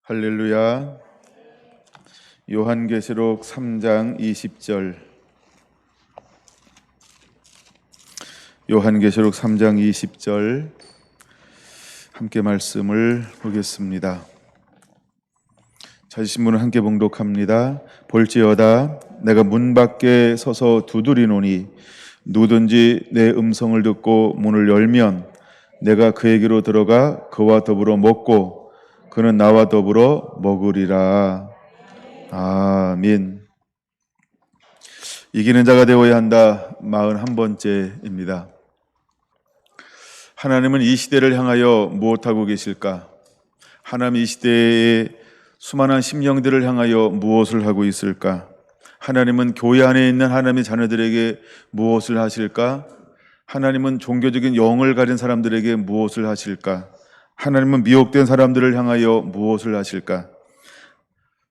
할렐루야. 요한계시록 3장 20절. 요한계시록 3장 20절 함께 말씀을 보겠습니다. 찾으신 분은 함께 봉독합니다. 볼지어다 내가 문 밖에 서서 두드리노니 누구든지 내 음성을 듣고 문을 열면 내가 그에게로 들어가 그와 더불어 먹고 그는 나와 더불어 먹으리라. 아멘. 이기는 자가 되어야 한다. 41번째입니다. 하나님은 이 시대를 향하여 무엇하고 계실까? 하나님 이 시대의 수많은 심령들을 향하여 무엇을 하고 있을까? 하나님은 교회 안에 있는 하나님의 자녀들에게 무엇을 하실까? 하나님은 종교적인 영을 가진 사람들에게 무엇을 하실까? 하나님은 미혹된 사람들을 향하여 무엇을 하실까?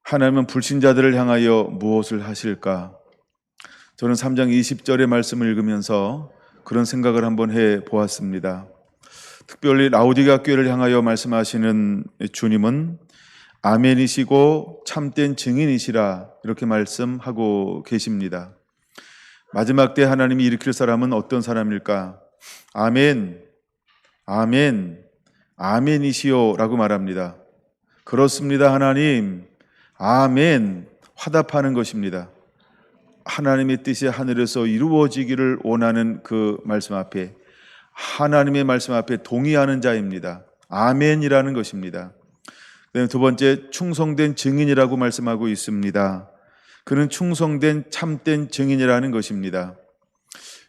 하나님은 불신자들을 향하여 무엇을 하실까? 저는 3장 20절의 말씀을 읽으면서 그런 생각을 한번 해보았습니다. 특별히 라오디게아 교회를 향하여 말씀하시는 주님은 아멘이시고 참된 증인이시라 이렇게 말씀하고 계십니다. 마지막 때 하나님이 일으킬 사람은 어떤 사람일까? 아멘, 아멘, 아멘이시오 라고 말합니다. 그렇습니다 하나님, 아멘 화답하는 것입니다. 하나님의 뜻이 하늘에서 이루어지기를 원하는 그 말씀 앞에, 하나님의 말씀 앞에 동의하는 자입니다. 아멘이라는 것입니다. 그다음에 두 번째, 충성된 증인이라고 말씀하고 있습니다. 그는 충성된 참된 증인이라는 것입니다.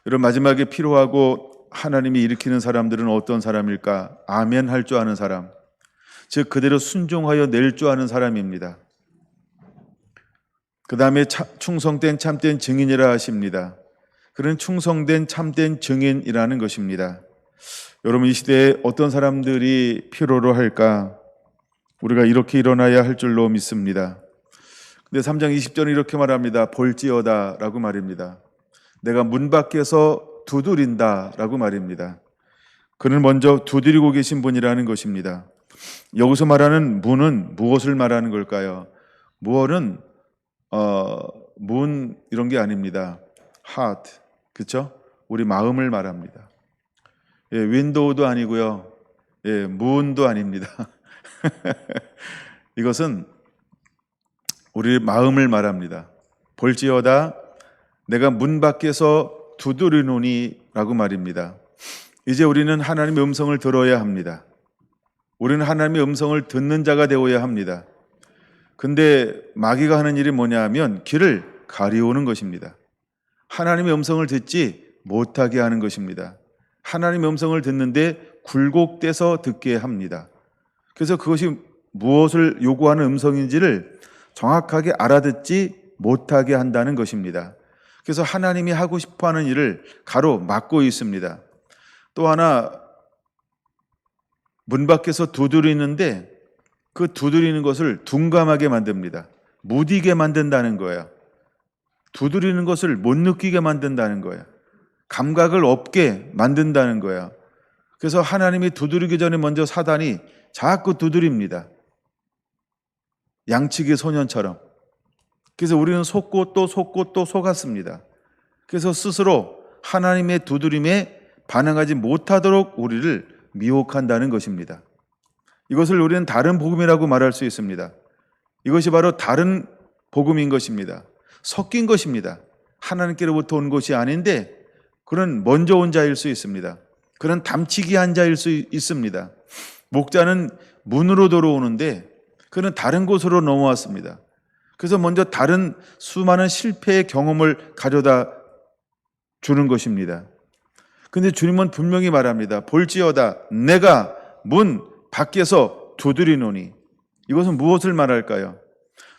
여러분, 마지막에 필요하고 하나님이 일으키는 사람들은 어떤 사람일까? 아멘 할 줄 아는 사람, 즉 그대로 순종하여 낼 줄 아는 사람입니다. 그 다음에 충성된 참된 증인이라 하십니다. 그는 충성된 참된 증인이라는 것입니다. 여러분, 이 시대에 어떤 사람들이 필요로 할까? 우리가 이렇게 일어나야 할 줄로 믿습니다. 근데 3장 20절은 이렇게 말합니다. 볼지어다 라고 말입니다. 내가 문 밖에서 두드린다 라고 말입니다. 그는 먼저 두드리고 계신 분이라는 것입니다. 여기서 말하는 문은 무엇을 말하는 걸까요? 무엇은 문 이런 게 아닙니다. heart, 그렇죠? 우리 마음을 말합니다. 윈도우도 아니고요, 문도 아닙니다. 이것은 우리 마음을 말합니다. 볼지어다 내가 문 밖에서 두드리노니 라고 말입니다. 이제 우리는 하나님의 음성을 들어야 합니다. 우리는 하나님의 음성을 듣는 자가 되어야 합니다. 근데 마귀가 하는 일이 뭐냐 하면 길을 가리우는 것입니다. 하나님의 음성을 듣지 못하게 하는 것입니다. 하나님의 음성을 듣는데 굴곡돼서 듣게 합니다. 그래서 그것이 무엇을 요구하는 음성인지를 정확하게 알아듣지 못하게 한다는 것입니다. 그래서 하나님이 하고 싶어하는 일을 가로막고 있습니다. 또 하나, 문 밖에서 두드리는데 그 두드리는 것을 둔감하게 만듭니다. 무디게 만든다는 거예요. 두드리는 것을 못 느끼게 만든다는 거예요. 감각을 없게 만든다는 거예요. 그래서 하나님이 두드리기 전에 먼저 사단이 자꾸 두드립니다. 양치기 소년처럼. 그래서 우리는 속고 또 속고 또 속았습니다. 그래서 스스로 하나님의 두드림에 반응하지 못하도록 우리를 미혹한다는 것입니다. 이것을 우리는 다른 복음이라고 말할 수 있습니다. 이것이 바로 다른 복음인 것입니다. 섞인 것입니다. 하나님께로부터 온 것이 아닌데 그는 먼저 온 자일 수 있습니다. 그는 담치기 한 자일 수 있습니다. 목자는 문으로 들어오는데 그는 다른 곳으로 넘어왔습니다. 그래서 먼저 다른 수많은 실패의 경험을 가져다 주는 것입니다. 근데 주님은 분명히 말합니다. 볼지어다 내가 문 밖에서 두드리노니. 이것은 무엇을 말할까요?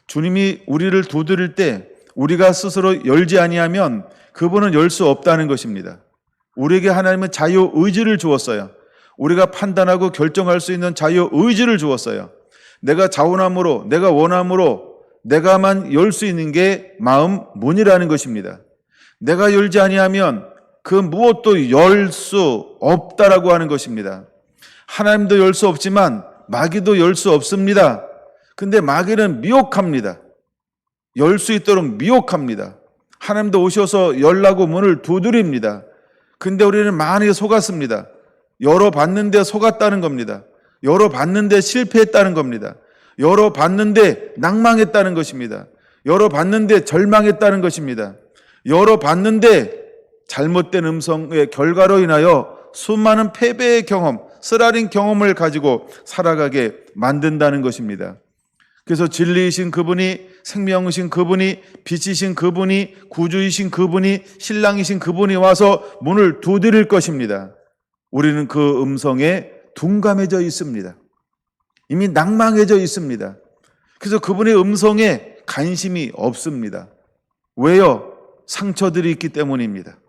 주님이 우리를 두드릴 때 우리가 스스로 열지 아니하면 그분은 열 수 없다는 것입니다. 우리에게 하나님은 자유의지를 주었어요. 우리가 판단하고 결정할 수 있는 자유의지를 주었어요. 내가 자원함으로, 내가 원함으로 내가만 열 수 있는 게 마음 문이라는 것입니다. 내가 열지 아니하면 그 무엇도 열 수 없다라고 하는 것입니다. 하나님도 열 수 없지만 마귀도 열 수 없습니다. 근데 마귀는 미혹합니다. 열 수 있도록 미혹합니다. 하나님도 오셔서 열라고 문을 두드립니다. 근데 우리는 많이 속았습니다. 열어봤는데 속았다는 겁니다. 열어봤는데 실패했다는 겁니다. 열어봤는데 낭망했다는 것입니다. 열어봤는데 절망했다는 것입니다. 열어봤는데 잘못된 음성의 결과로 인하여 수많은 패배의 경험, 쓰라린 경험을 가지고 살아가게 만든다는 것입니다. 그래서 진리이신 그분이, 생명이신 그분이, 빛이신 그분이, 구주이신 그분이, 신랑이신 그분이 와서 문을 두드릴 것입니다. 우리는 그 음성에 둔감해져 있습니다. 이미 낭망해져 있습니다. 그래서 그분의 음성에 관심이 없습니다. 왜요? 상처들이 있기 때문입니다.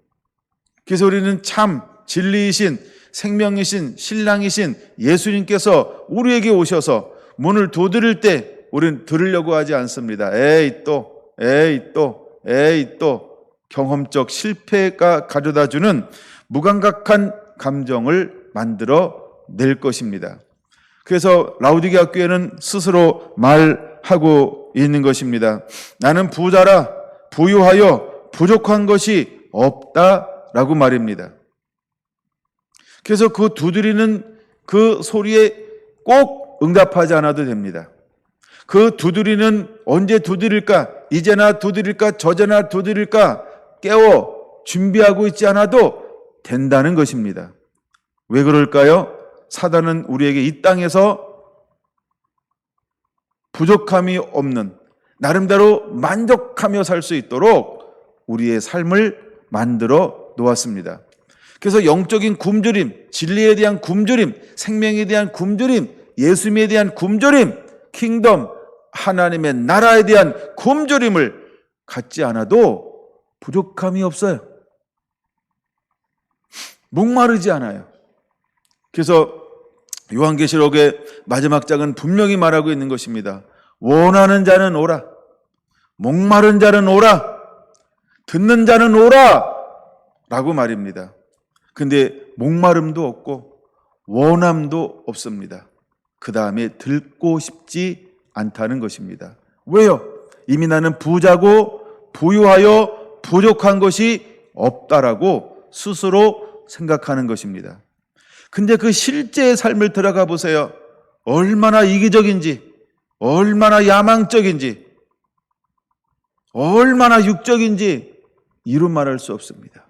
그래서 우리는 참 진리이신, 생명이신, 신랑이신 예수님께서 우리에게 오셔서 문을 두드릴 때 우리는 들으려고 하지 않습니다. 에이 또 경험적 실패가 가져다주는 무감각한 감정을 만들어 낼 것입니다. 그래서 라우디게아 교회는 스스로 말하고 있는 것입니다. 나는 부자라 부유하여 부족한 것이 없다라고 말입니다. 그래서 그 두드리는 그 소리에 꼭 응답하지 않아도 됩니다. 그 두드리는 언제 두드릴까? 이제나 두드릴까? 저제나 두드릴까? 깨워 준비하고 있지 않아도 된다는 것입니다. 왜 그럴까요? 사단은 우리에게 이 땅에서 부족함이 없는, 나름대로 만족하며 살 수 있도록 우리의 삶을 만들어 놓았습니다. 그래서 영적인 굶주림, 진리에 대한 굶주림, 생명에 대한 굶주림, 예수님에 대한 굶주림, 킹덤, 하나님의 나라에 대한 굶주림을 갖지 않아도 부족함이 없어요. 목마르지 않아요. 그래서 요한계시록의 마지막 장은 분명히 말하고 있는 것입니다. 원하는 자는 오라, 목마른 자는 오라, 듣는 자는 오라 라고 말입니다. 근데 목마름도 없고 원함도 없습니다. 그 다음에 듣고 싶지 않다는 것입니다. 왜요? 이미 나는 부자고 부유하여 부족한 것이 없다라고 스스로 생각하는 것입니다. 근데 그 실제의 삶을 들어가 보세요. 얼마나 이기적인지, 얼마나 야망적인지, 얼마나 육적인지 이루 말할 수 없습니다.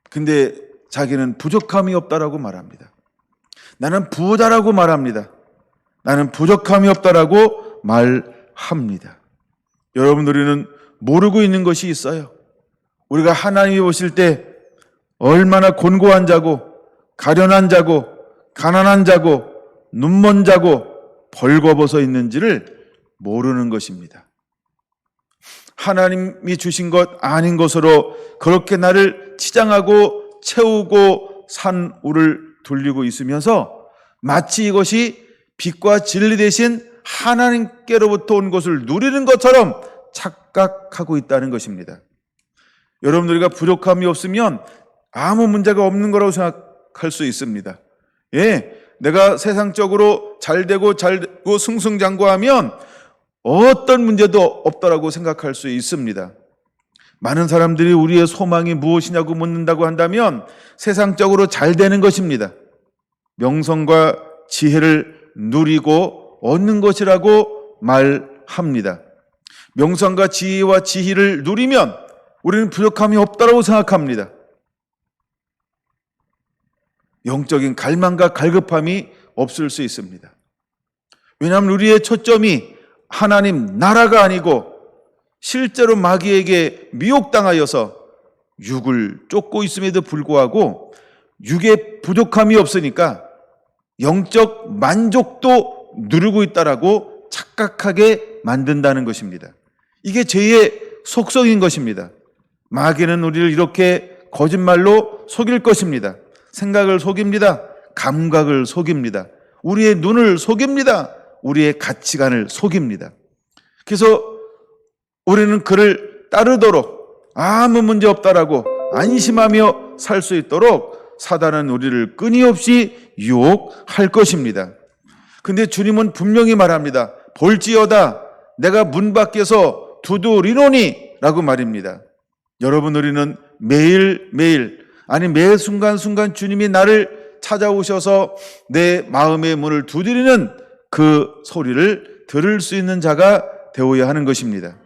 근데 자기는 부족함이 없다라고 말합니다. 나는 부자라고 말합니다. 나는 부족함이 없다라고 말합니다. 여러분, 우리는 모르고 있는 것이 있어요. 우리가 하나님이 보실 때 얼마나 곤고한 자고, 가련한 자고, 가난한 자고, 눈먼 자고, 벌거벗어 있는지를 모르는 것입니다. 하나님이 주신 것 아닌 것으로 그렇게 나를 치장하고 채우고 산우를 돌리고 있으면서 마치 이것이 빛과 진리 대신 하나님께로부터 온 것을 누리는 것처럼 착각하고 있다는 것입니다. 여러분, 우리가 부족함이 없으면 아무 문제가 없는 거라고 생각할 수 있습니다. 내가 세상적으로 잘되고 승승장구하면 어떤 문제도 없다라고 생각할 수 있습니다. 많은 사람들이 우리의 소망이 무엇이냐고 묻는다고 한다면 세상적으로 잘 되는 것입니다. 명성과 지혜를 누리고 얻는 것이라고 말합니다. 명성과 지혜와 지혜를 누리면 우리는 부족함이 없다라고 생각합니다. 영적인 갈망과 갈급함이 없을 수 있습니다. 왜냐하면 우리의 초점이 하나님 나라가 아니고 실제로 마귀에게 미혹당하여서 육을 쫓고 있음에도 불구하고 육에 부족함이 없으니까 영적 만족도 누리고 있다라고 착각하게 만든다는 것입니다. 이게 죄의 속성인 것입니다. 마귀는 우리를 이렇게 거짓말로 속일 것입니다. 생각을 속입니다. 감각을 속입니다. 우리의 눈을 속입니다. 우리의 가치관을 속입니다. 그래서 우리는 그를 따르도록 아무 문제 없다라고 안심하며 살 수 있도록 사단은 우리를 끊임없이 유혹할 것입니다. 근데 주님은 분명히 말합니다. 볼지어다 내가 문 밖에서 두드리노니 라고 말입니다. 여러분, 우리는 매일매일, 아니 매 순간순간 주님이 나를 찾아오셔서 내 마음의 문을 두드리는 그 소리를 들을 수 있는 자가 되어야 하는 것입니다.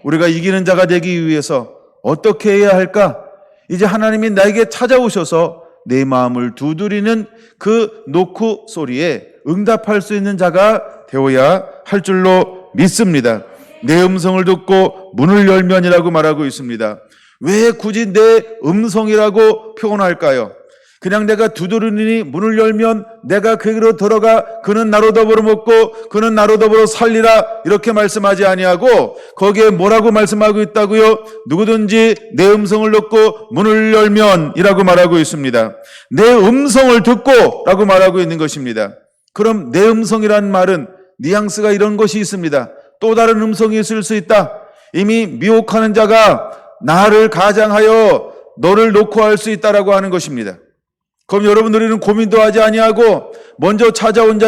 우리가 이기는 자가 되기 위해서 어떻게 해야 할까? 이제 하나님이 나에게 찾아오셔서 내 마음을 두드리는 그 노크 소리에 응답할 수 있는 자가 되어야 할 줄로 믿습니다. 내 음성을 듣고 문을 열면이라고 말하고 있습니다. 왜 굳이 내 음성이라고 표현할까요? 그냥 내가 두드리니 문을 열면 내가 그로 들어가 그는 나로 더불어 먹고 그는 나로 더불어 살리라 이렇게 말씀하지 아니하고 거기에 뭐라고 말씀하고 있다고요? 누구든지 내 음성을 듣고 문을 열면 이라고 말하고 있습니다. 내 음성을 듣고 라고 말하고 있는 것입니다. 그럼 내 음성이라는 말은 뉘앙스가 이런 것이 있습니다. 또 다른 음성이 있을 수 있다. 이미 미혹하는 자가 나를 가장하여 너를 놓고 할 수 있다라고 하는 것입니다. 그럼 여러분들은 고민도 하지 아니하고 먼저 찾아온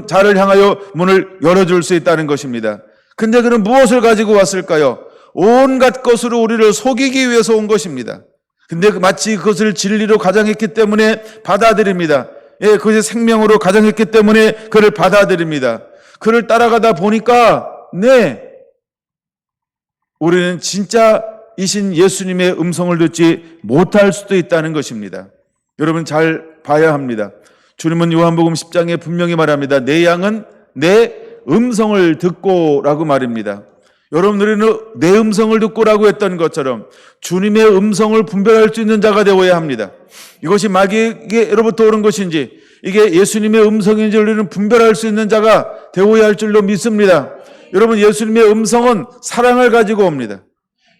자를 향하여 문을 열어줄 수 있다는 것입니다. 근데 그는 무엇을 가지고 왔을까요? 온갖 것으로 우리를 속이기 위해서 온 것입니다. 근데 마치 그것을 진리로 가장했기 때문에 받아들입니다. 예, 그것이 생명으로 가장했기 때문에 그를 받아들입니다. 그를 따라가다 보니까 우리는 진짜 이신 예수님의 음성을 듣지 못할 수도 있다는 것입니다. 여러분 잘 봐야 합니다. 주님은 요한복음 10장에 분명히 말합니다. 내 양은 내 음성을 듣고 라고 말입니다. 여러분들은 내 음성을 듣고라고 했던 것처럼 주님의 음성을 분별할 수 있는 자가 되어야 합니다. 이것이 마귀에게로부터 오는 것인지 이게 예수님의 음성인지 우리는 분별할 수 있는 자가 되어야 할 줄로 믿습니다. 여러분, 예수님의 음성은 사랑을 가지고 옵니다.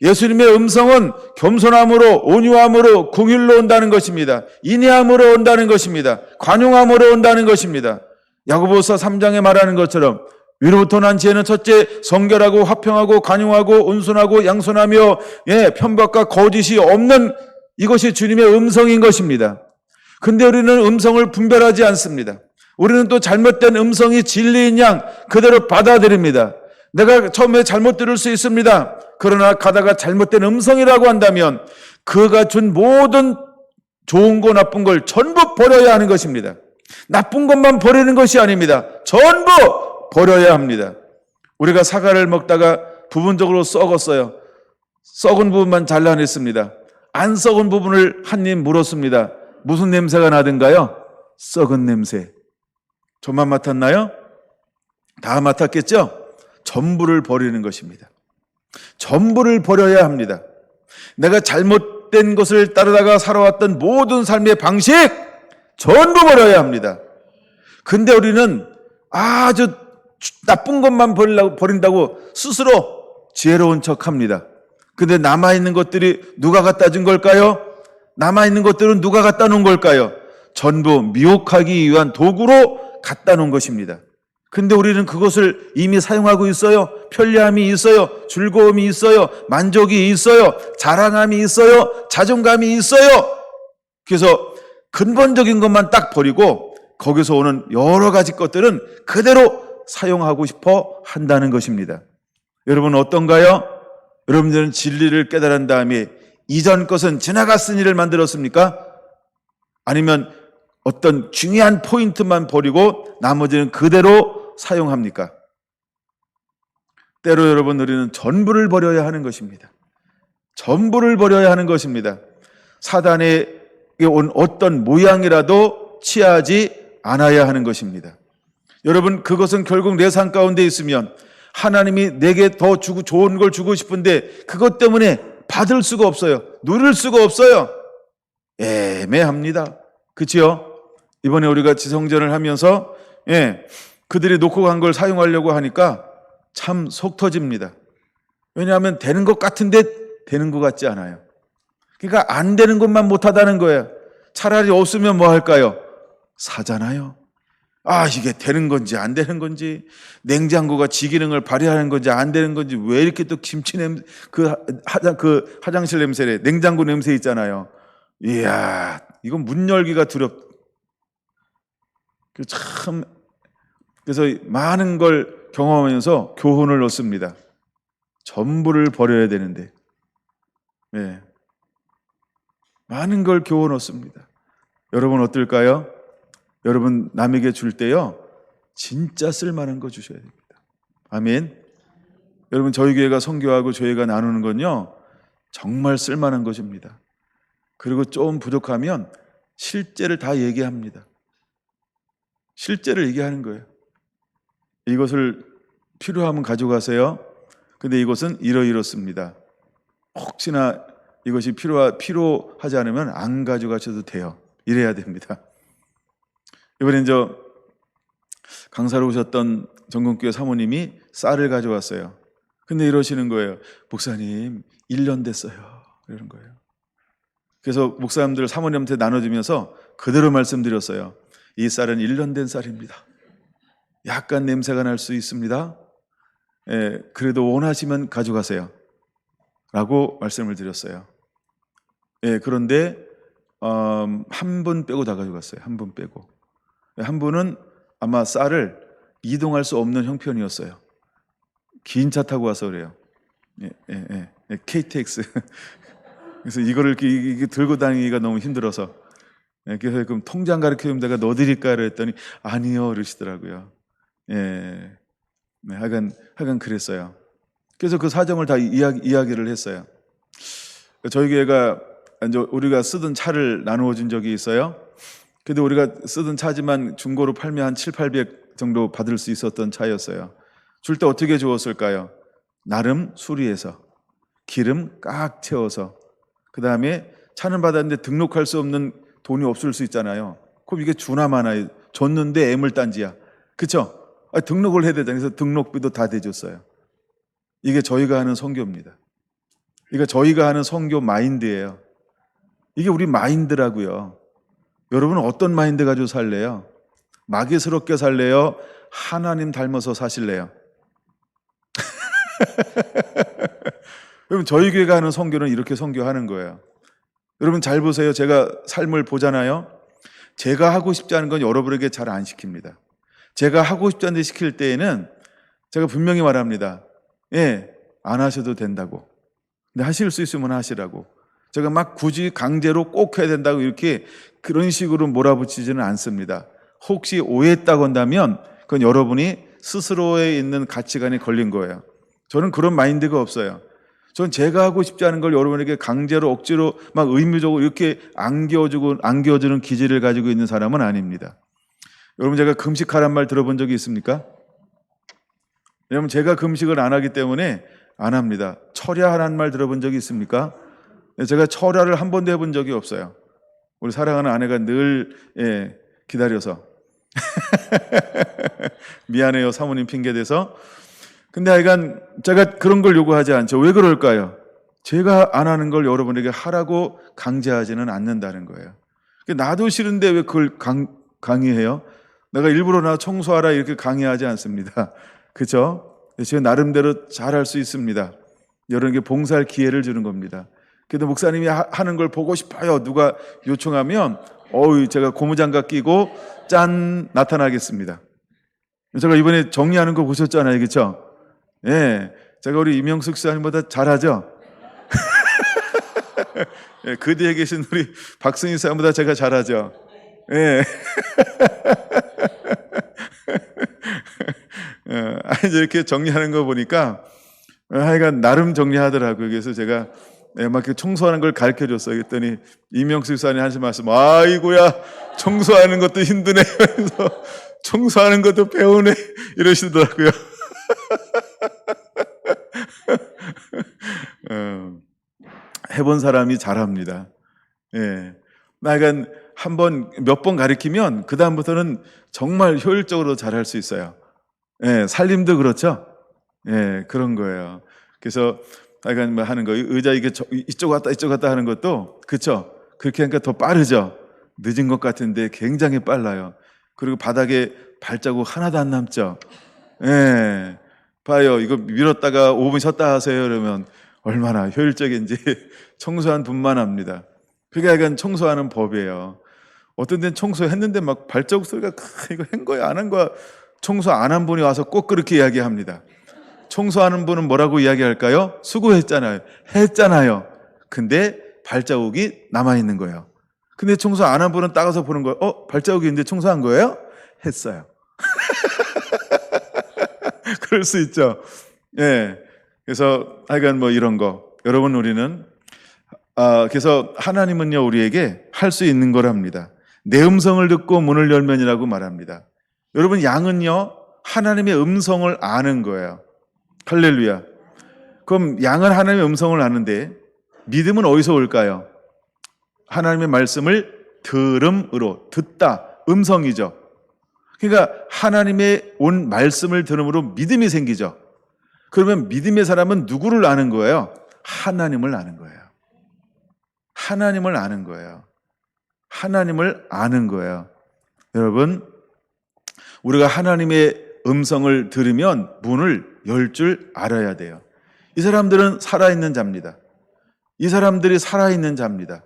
예수님의 음성은 겸손함으로, 온유함으로, 긍휼로 온다는 것입니다. 인내함으로 온다는 것입니다. 관용함으로 온다는 것입니다. 야고보서 3장에 말하는 것처럼 위로부터 난 지혜는 첫째 성결하고 화평하고 관용하고 온순하고 양손하며 편박과 거짓이 없는 이것이 주님의 음성인 것입니다. 근데 우리는 음성을 분별하지 않습니다. 우리는 또 잘못된 음성이 진리인 양 그대로 받아들입니다. 내가 처음에 잘못 들을 수 있습니다. 그러나 가다가 잘못된 음성이라고 한다면 그가 준 모든 좋은 거 나쁜 걸 전부 버려야 하는 것입니다. 나쁜 것만 버리는 것이 아닙니다. 전부 버려야 합니다. 우리가 사과를 먹다가 부분적으로 썩었어요. 썩은 부분만 잘라냈습니다. 안 썩은 부분을 한 입 물었습니다. 무슨 냄새가 나던가요? 썩은 냄새. 저만 맡았나요? 다 맡았겠죠? 전부를 버리는 것입니다. 전부를 버려야 합니다. 내가 잘못된 것을 따르다가 살아왔던 모든 삶의 방식 전부 버려야 합니다. 근데 우리는 아주 나쁜 것만 버린다고 스스로 지혜로운 척합니다. 근데 남아있는 것들이 누가 갖다 준 걸까요? 남아있는 것들은 누가 갖다 놓은 걸까요? 전부 미혹하기 위한 도구로 갖다 놓은 것입니다. 근데 우리는 그것을 이미 사용하고 있어요. 편리함이 있어요. 즐거움이 있어요. 만족이 있어요. 자랑함이 있어요. 자존감이 있어요. 그래서 근본적인 것만 딱 버리고 거기서 오는 여러 가지 것들은 그대로 사용하고 싶어 한다는 것입니다. 여러분 어떤가요? 여러분들은 진리를 깨달은 다음에 이전 것은 지나갔으니를 만들었습니까? 아니면 어떤 중요한 포인트만 버리고 나머지는 그대로 사용합니까? 때로 여러분 우리는 전부를 버려야 하는 것입니다. 전부를 버려야 하는 것입니다. 사단에게 온 어떤 모양이라도 취하지 않아야 하는 것입니다. 여러분 그것은 결국 내 삶 가운데 있으면 하나님이 내게 더 주고 좋은 걸 주고 싶은데 그것 때문에 받을 수가 없어요. 누릴 수가 없어요. 애매합니다. 그렇죠? 이번에 우리가 지성전을 하면서 그들이 놓고 간 걸 사용하려고 하니까 참 속 터집니다. 왜냐하면 되는 것 같은데 되는 것 같지 않아요. 그러니까 안 되는 것만 못하다는 거예요. 차라리 없으면 뭐 할까요? 사잖아요. 이게 되는 건지 안 되는 건지, 냉장고가 지기능을 발휘하는 건지 안 되는 건지, 왜 이렇게 또 김치 냄새, 그 화장실 냄새래, 냉장고 냄새 있잖아요. 이야, 이건 문 열기가 두렵다. 참, 그래서 많은 걸 경험하면서 교훈을 얻습니다. 전부를 버려야 되는데, 예. 많은 걸 교훈 얻습니다. 여러분 어떨까요? 여러분 남에게 줄 때요, 진짜 쓸만한 거 주셔야 됩니다. 아멘. 여러분 저희 교회가 선교하고 저희가 나누는 건요, 정말 쓸만한 것입니다. 그리고 좀 부족하면 실제를 다 얘기합니다. 실제를 얘기하는 거예요. 이것을 필요하면 가져가세요. 근데 이것은 이러이렇습니다. 혹시나 이것이 필요하지 않으면 안 가져가셔도 돼요. 이래야 됩니다. 이번에 강사로 오셨던 정금교회 사모님이 쌀을 가져왔어요. 근데 이러시는 거예요. 목사님 1년 됐어요. 이러는 거예요. 그래서 목사님들 사모님한테 나눠주면서 그대로 말씀드렸어요. 이 쌀은 1년 된 쌀입니다. 약간 냄새가 날 수 있습니다. 예, 그래도 원하시면 가져가세요. 라고 말씀을 드렸어요. 예, 그런데 한 분 빼고 다 가져갔어요. 한 분 빼고. 한 분은 아마 쌀을 이동할 수 없는 형편이었어요. 긴 차 타고 와서 그래요. KTX. 그래서 이거를 이렇게 들고 다니기가 너무 힘들어서. 그래서 그럼 통장 가르쳐주면 내가 넣어드릴까 그랬더니 아니요 그러시더라고요. 예, 하여간 그랬어요. 그래서 그 사정을 다 이야기를 했어요. 저희 교회가 우리가 쓰던 차를 나누어 준 적이 있어요. 근데 우리가 쓰던 차지만 중고로 팔면 한 700-800 정도 받을 수 있었던 차였어요. 줄 때 어떻게 주었을까요? 나름 수리해서 기름 깍 채워서, 그 다음에 차는 받았는데 등록할 수 없는 돈이 없을 수 있잖아요. 그럼 이게 주나 마나요? 줬는데 애물단지야. 그쵸? 등록을 해야 되잖아요. 그래서 등록비도 다 대줬어요. 이게 저희가 하는 선교입니다. 이게 저희가 하는 선교 마인드예요. 이게 우리 마인드라고요. 여러분은 어떤 마인드 가지고 살래요? 마귀스럽게 살래요? 하나님 닮아서 사실래요? 여러분 저희 교회가 하는 선교는 이렇게 선교하는 거예요. 여러분 잘 보세요. 제가 삶을 보잖아요. 제가 하고 싶지 않은 건 여러분에게 잘 안 시킵니다. 제가 하고 싶지 않은데 시킬 때에는 제가 분명히 말합니다. 예, 안 하셔도 된다고. 근데 하실 수 있으면 하시라고. 제가 막 굳이 강제로 꼭 해야 된다고 이렇게 그런 식으로 몰아붙이지는 않습니다. 혹시 오해했다고 한다면 그건 여러분이 스스로에 있는 가치관에 걸린 거예요. 저는 그런 마인드가 없어요. 전 제가 하고 싶지 않은 걸 여러분에게 강제로 억지로 막 의무적으로 이렇게 안겨주는 기질을 가지고 있는 사람은 아닙니다. 여러분 제가 금식하란 말 들어본 적이 있습니까? 왜냐하면 제가 금식을 안 하기 때문에 안 합니다. 철야하라는 말 들어본 적이 있습니까? 제가 철야를 한 번도 해본 적이 없어요. 우리 사랑하는 아내가 늘 기다려서 미안해요 사모님 핑계대서. 근데 하여간 제가 그런 걸 요구하지 않죠. 왜 그럴까요? 제가 안 하는 걸 여러분에게 하라고 강제하지는 않는다는 거예요. 나도 싫은데 왜 그걸 강의해요? 내가 일부러 나 청소하라 이렇게 강의하지 않습니다. 그렇죠? 제가 나름대로 잘할 수 있습니다. 여러분에게 봉사할 기회를 주는 겁니다. 그래도 목사님이 하는 걸 보고 싶어요. 누가 요청하면 제가 고무장갑 끼고 짠 나타나겠습니다. 제가 이번에 정리하는 거 보셨잖아요. 그렇죠? 예, 제가 우리 이명숙 시장님보다 잘하죠? 예, 그 뒤에 계신 우리 박승희 사람보다 제가 잘하죠? 예. 아니, 이렇게 정리하는 거 보니까 하여간 나름 정리하더라고요. 그래서 제가 막 청소하는 걸 가르쳐 줬어요. 그랬더니 이명숙 사님 하신 말씀, 아이고야, 청소하는 것도 힘드네. 그래서 청소하는 것도 배우네. 이러시더라고요. 해본 사람이 잘합니다. 예. 나간 몇 번 가르치면 그 다음부터는 정말 효율적으로 잘할 수 있어요. 예, 살림도 그렇죠. 예, 그런 거예요. 그래서 하여간 뭐 하는 거, 의자 이쪽 갔다 하는 것도 그렇죠. 그렇게 하니까 더 빠르죠. 늦은 것 같은데 굉장히 빨라요. 그리고 바닥에 발자국 하나도 안 남죠. 예, 봐요. 이거 밀었다가 5분 쉬었다 하세요. 그러면 얼마나 효율적인지 청소한 분만 합니다. 그게 약간 청소하는 법이에요. 어떤 데는 청소했는데 막 발자국 소리가 이거 한 거야 안 한 거야. 청소 안 한 분이 와서 꼭 그렇게 이야기합니다. 청소하는 분은 뭐라고 이야기할까요? 수고했잖아요. 했잖아요. 근데 발자국이 남아있는 거예요. 근데 청소 안 한 분은 따가서 보는 거예요. 발자국이 있는데 청소한 거예요? 했어요. 그럴 수 있죠. 예. 그래서 하여간 뭐 이런 거. 여러분 우리는 그래서 하나님은요 우리에게 할 수 있는 걸 합니다. 내 음성을 듣고 문을 열면이라고 말합니다. 여러분 양은요 하나님의 음성을 아는 거예요. 할렐루야. 그럼 양은 하나님의 음성을 아는데 믿음은 어디서 올까요? 하나님의 말씀을 들음으로, 듣다, 음성이죠. 그러니까 하나님의 온 말씀을 들음으로 믿음이 생기죠. 그러면 믿음의 사람은 누구를 아는 거예요? 하나님을 아는 거예요. 하나님을 아는 거예요. 하나님을 아는 거예요. 여러분, 우리가 하나님의 음성을 들으면 문을 열 줄 알아야 돼요. 이 사람들은 살아있는 자입니다. 이 사람들이 살아있는 자입니다.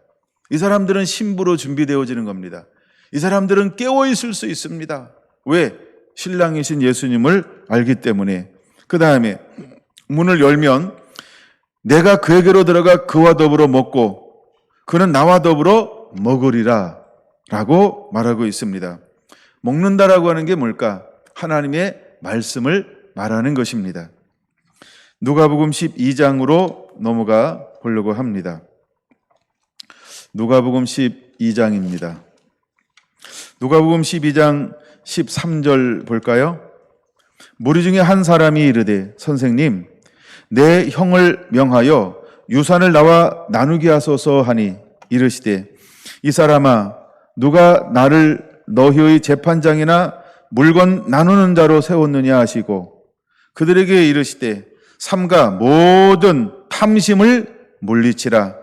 이 사람들은 신부로 준비되어지는 겁니다. 이 사람들은 깨어있을 수 있습니다. 왜? 신랑이신 예수님을 알기 때문에. 그 다음에 문을 열면 내가 그에게로 들어가 그와 더불어 먹고 그는 나와 더불어 먹으리라 라고 말하고 있습니다. 먹는다라고 하는 게 뭘까? 하나님의 말씀을 말하는 것입니다. 누가복음 12장으로 넘어가 보려고 합니다. 누가복음 12장입니다. 누가복음 12장 13절 볼까요? 무리 중에 한 사람이 이르되 선생님 내 형을 명하여 유산을 나와 나누게 하소서 하니 이르시되 이 사람아 누가 나를 너희의 재판장이나 물건 나누는 자로 세웠느냐 하시고 그들에게 이르시되 삼가 모든 탐심을 물리치라.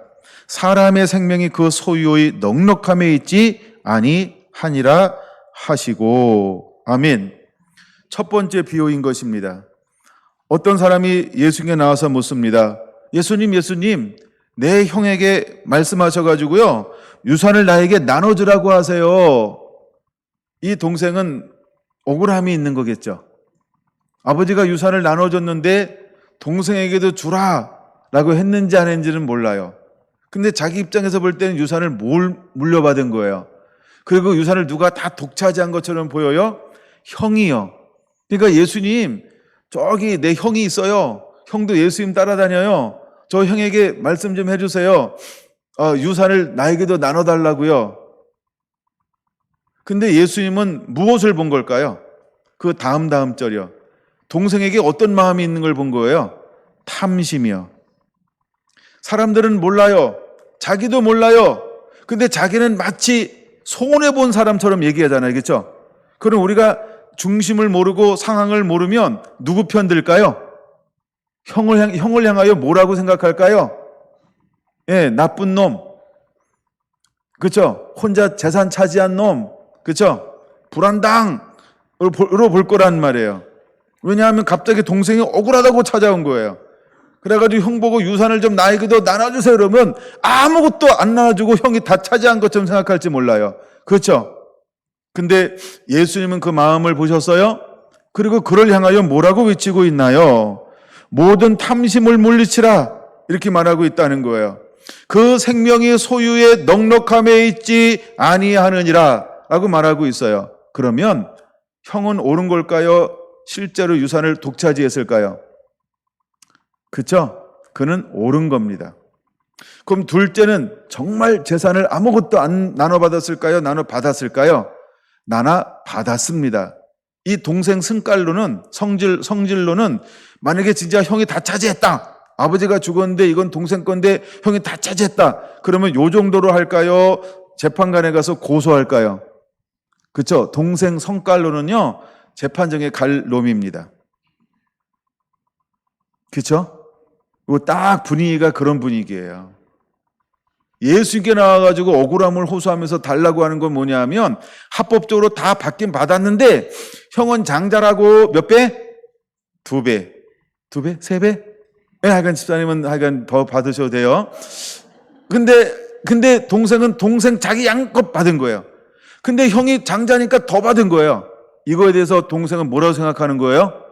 사람의 생명이 그 소유의 넉넉함에 있지 아니하니라 하시고. 아멘. 첫 번째 비유인 것입니다. 어떤 사람이 예수님께 나와서 묻습니다. 예수님, 내 형에게 말씀하셔가지고요 유산을 나에게 나눠주라고 하세요. 이 동생은 억울함이 있는 거겠죠. 아버지가 유산을 나눠줬는데 동생에게도 주라 라고 했는지 안 했는지는 몰라요. 근데 자기 입장에서 볼 때는 유산을 물려받은 거예요. 그리고 유산을 누가 다 독차지한 것처럼 보여요? 형이요. 그러니까 예수님, 저기 내 형이 있어요. 형도 예수님 따라다녀요. 저 형에게 말씀 좀 해주세요. 유산을 나에게도 나눠달라고요. 근데 예수님은 무엇을 본 걸까요? 그 다음 절이요. 동생에게 어떤 마음이 있는 걸 본 거예요? 탐심이요. 사람들은 몰라요. 자기도 몰라요. 근데 자기는 마치 손해본 사람처럼 얘기하잖아요. 그렇죠? 그럼 우리가 중심을 모르고 상황을 모르면 누구 편 들까요? 형을 향하여 뭐라고 생각할까요? 예, 나쁜 놈. 그렇죠? 혼자 재산 차지한 놈. 그렇죠? 불안당으로 볼 거란 말이에요. 왜냐하면 갑자기 동생이 억울하다고 찾아온 거예요. 그래가지고 형 보고 유산을 좀 나에게도 나눠주세요 그러면 아무것도 안 나눠주고 형이 다 차지한 것처럼 생각할지 몰라요. 그렇죠? 근데 예수님은 그 마음을 보셨어요? 그리고 그를 향하여 뭐라고 외치고 있나요? 모든 탐심을 물리치라 이렇게 말하고 있다는 거예요. 그 생명이 소유의 넉넉함에 있지 아니하느니라 라고 말하고 있어요. 그러면 형은 옳은 걸까요? 실제로 유산을 독차지했을까요? 그렇죠? 그는 옳은 겁니다. 그럼 둘째는 정말 재산을 아무것도 안 나눠받았을까요? 나눠받았을까요? 나눠받았습니다. 이 동생 승깔로는 성질로는 만약에 진짜 형이 다 차지했다. 아버지가 죽었는데 이건 동생 건데 형이 다 차지했다. 그러면 요 정도로 할까요? 재판관에 가서 고소할까요? 그렇죠? 동생 성깔로는요. 재판정에 갈 놈입니다. 그렇죠? 딱 분위기가 그런 분위기예요. 예수님께 나와가지고 억울함을 호소하면서 달라고 하는 건 뭐냐 하면 합법적으로 다 받긴 받았는데 형은 장자라고 몇 배? 2배. 2배? 3배? 네, 하여간 집사님은 하여간 더 받으셔도 돼요. 근데 동생은 동생 자기 양껏 받은 거예요. 근데 형이 장자니까 더 받은 거예요. 이거에 대해서 동생은 뭐라고 생각하는 거예요?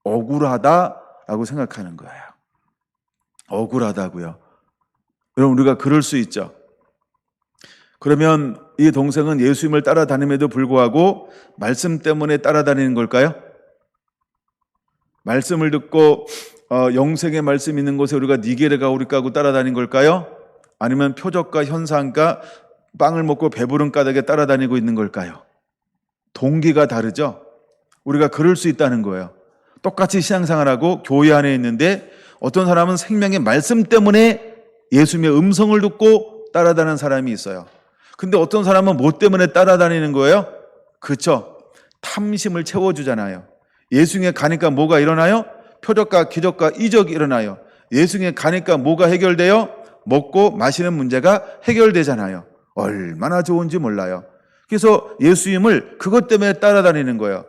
억울하다라고 생각하는 거예요. 억울하다고요. 여러분, 우리가 그럴 수 있죠. 그러면 이 동생은 예수님을 따라다님에도 불구하고 말씀 때문에 따라다니는 걸까요? 말씀을 듣고 영생의 말씀 있는 곳에 우리가 니게르가 오리까 하고 따라다닌 걸까요? 아니면 표적과 현상과 빵을 먹고 배부른 까닭에 따라다니고 있는 걸까요? 동기가 다르죠. 우리가 그럴 수 있다는 거예요. 똑같이 신앙생활하고 교회 안에 있는데 어떤 사람은 생명의 말씀 때문에 예수님의 음성을 듣고 따라다니는 사람이 있어요. 근데 어떤 사람은 뭐 때문에 따라다니는 거예요? 그렇죠. 탐심을 채워주잖아요. 예수님에 가니까 뭐가 일어나요? 표적과 기적과 이적이 일어나요. 예수님에 가니까 뭐가 해결돼요? 먹고 마시는 문제가 해결되잖아요. 얼마나 좋은지 몰라요. 그래서 예수님을 그것 때문에 따라다니는 거예요.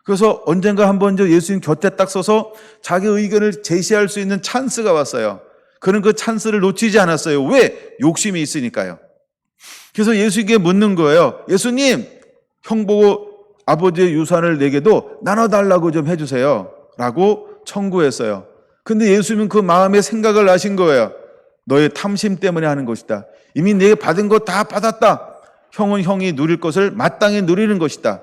그래서 언젠가 한번 예수님 곁에 딱 서서 자기 의견을 제시할 수 있는 찬스가 왔어요. 그는 그 찬스를 놓치지 않았어요. 왜? 욕심이 있으니까요. 그래서 예수님께 묻는 거예요. 예수님, 형 보고 아버지의 유산을 내게도 나눠달라고 좀 해주세요 라고 청구했어요. 근데 예수님은 그 마음의 생각을 아신 거예요. 너의 탐심 때문에 하는 것이다. 이미 내게 받은 거 다 받았다. 형은 형이 누릴 것을 마땅히 누리는 것이다.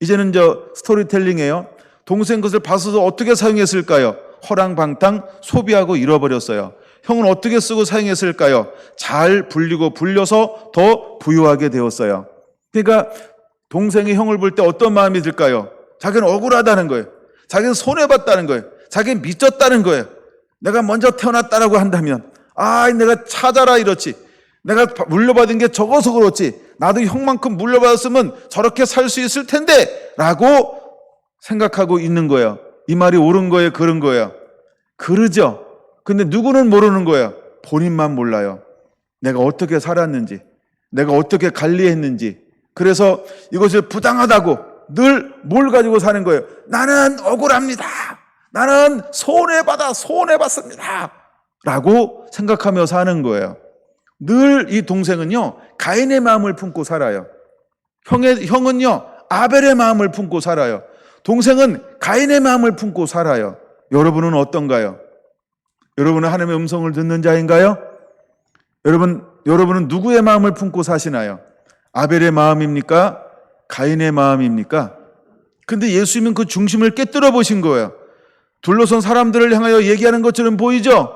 이제는 스토리텔링이에요. 동생 것을 받아서 어떻게 사용했을까요? 허랑방탕 소비하고 잃어버렸어요. 형은 어떻게 쓰고 사용했을까요? 잘 불리고 불려서 더 부유하게 되었어요. 그러니까 동생이 형을 볼 때 어떤 마음이 들까요? 자기는 억울하다는 거예요. 자기는 손해봤다는 거예요. 자기는 미쳤다는 거예요. 내가 먼저 태어났다라고 한다면 내가 찾아라 이렇지. 내가 물려받은 게 적어서 그렇지. 나도 형만큼 물려받았으면 저렇게 살 수 있을 텐데 라고 생각하고 있는 거예요. 이 말이 옳은 거예요? 그런 거예요? 그러죠. 근데 누구는 모르는 거예요. 본인만 몰라요. 내가 어떻게 살았는지, 내가 어떻게 관리했는지. 그래서 이것을 부당하다고 늘 뭘 가지고 사는 거예요? 나는 억울합니다. 나는 손해봤습니다 라고 생각하며 사는 거예요. 늘 이 동생은요 가인의 마음을 품고 살아요. 형은요 아벨의 마음을 품고 살아요. 동생은 가인의 마음을 품고 살아요. 여러분은 어떤가요? 여러분은 하나님의 음성을 듣는 자인가요? 여러분은 누구의 마음을 품고 사시나요? 아벨의 마음입니까? 가인의 마음입니까? 근데 예수님은 그 중심을 깨뜨려 보신 거예요. 둘러선 사람들을 향하여 얘기하는 것처럼 보이죠?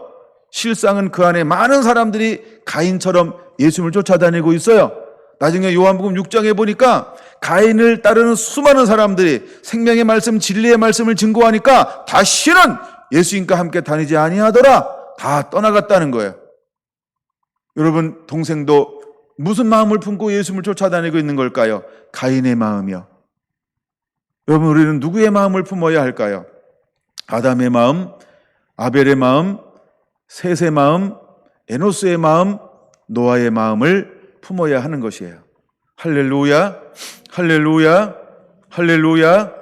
실상은 그 안에 많은 사람들이 가인처럼 예수님을 쫓아다니고 있어요. 나중에 요한복음 6장에 보니까 가인을 따르는 수많은 사람들이 생명의 말씀, 진리의 말씀을 증거하니까 다시는 예수님과 함께 다니지 아니하더라. 다 떠나갔다는 거예요. 여러분, 동생도 무슨 마음을 품고 예수님을 쫓아다니고 있는 걸까요? 가인의 마음이요. 여러분, 우리는 누구의 마음을 품어야 할까요? 아담의 마음, 아벨의 마음, 셋의 마음, 에노스의 마음, 노아의 마음을 품어야 하는 것이에요. 할렐루야, 할렐루야, 할렐루야.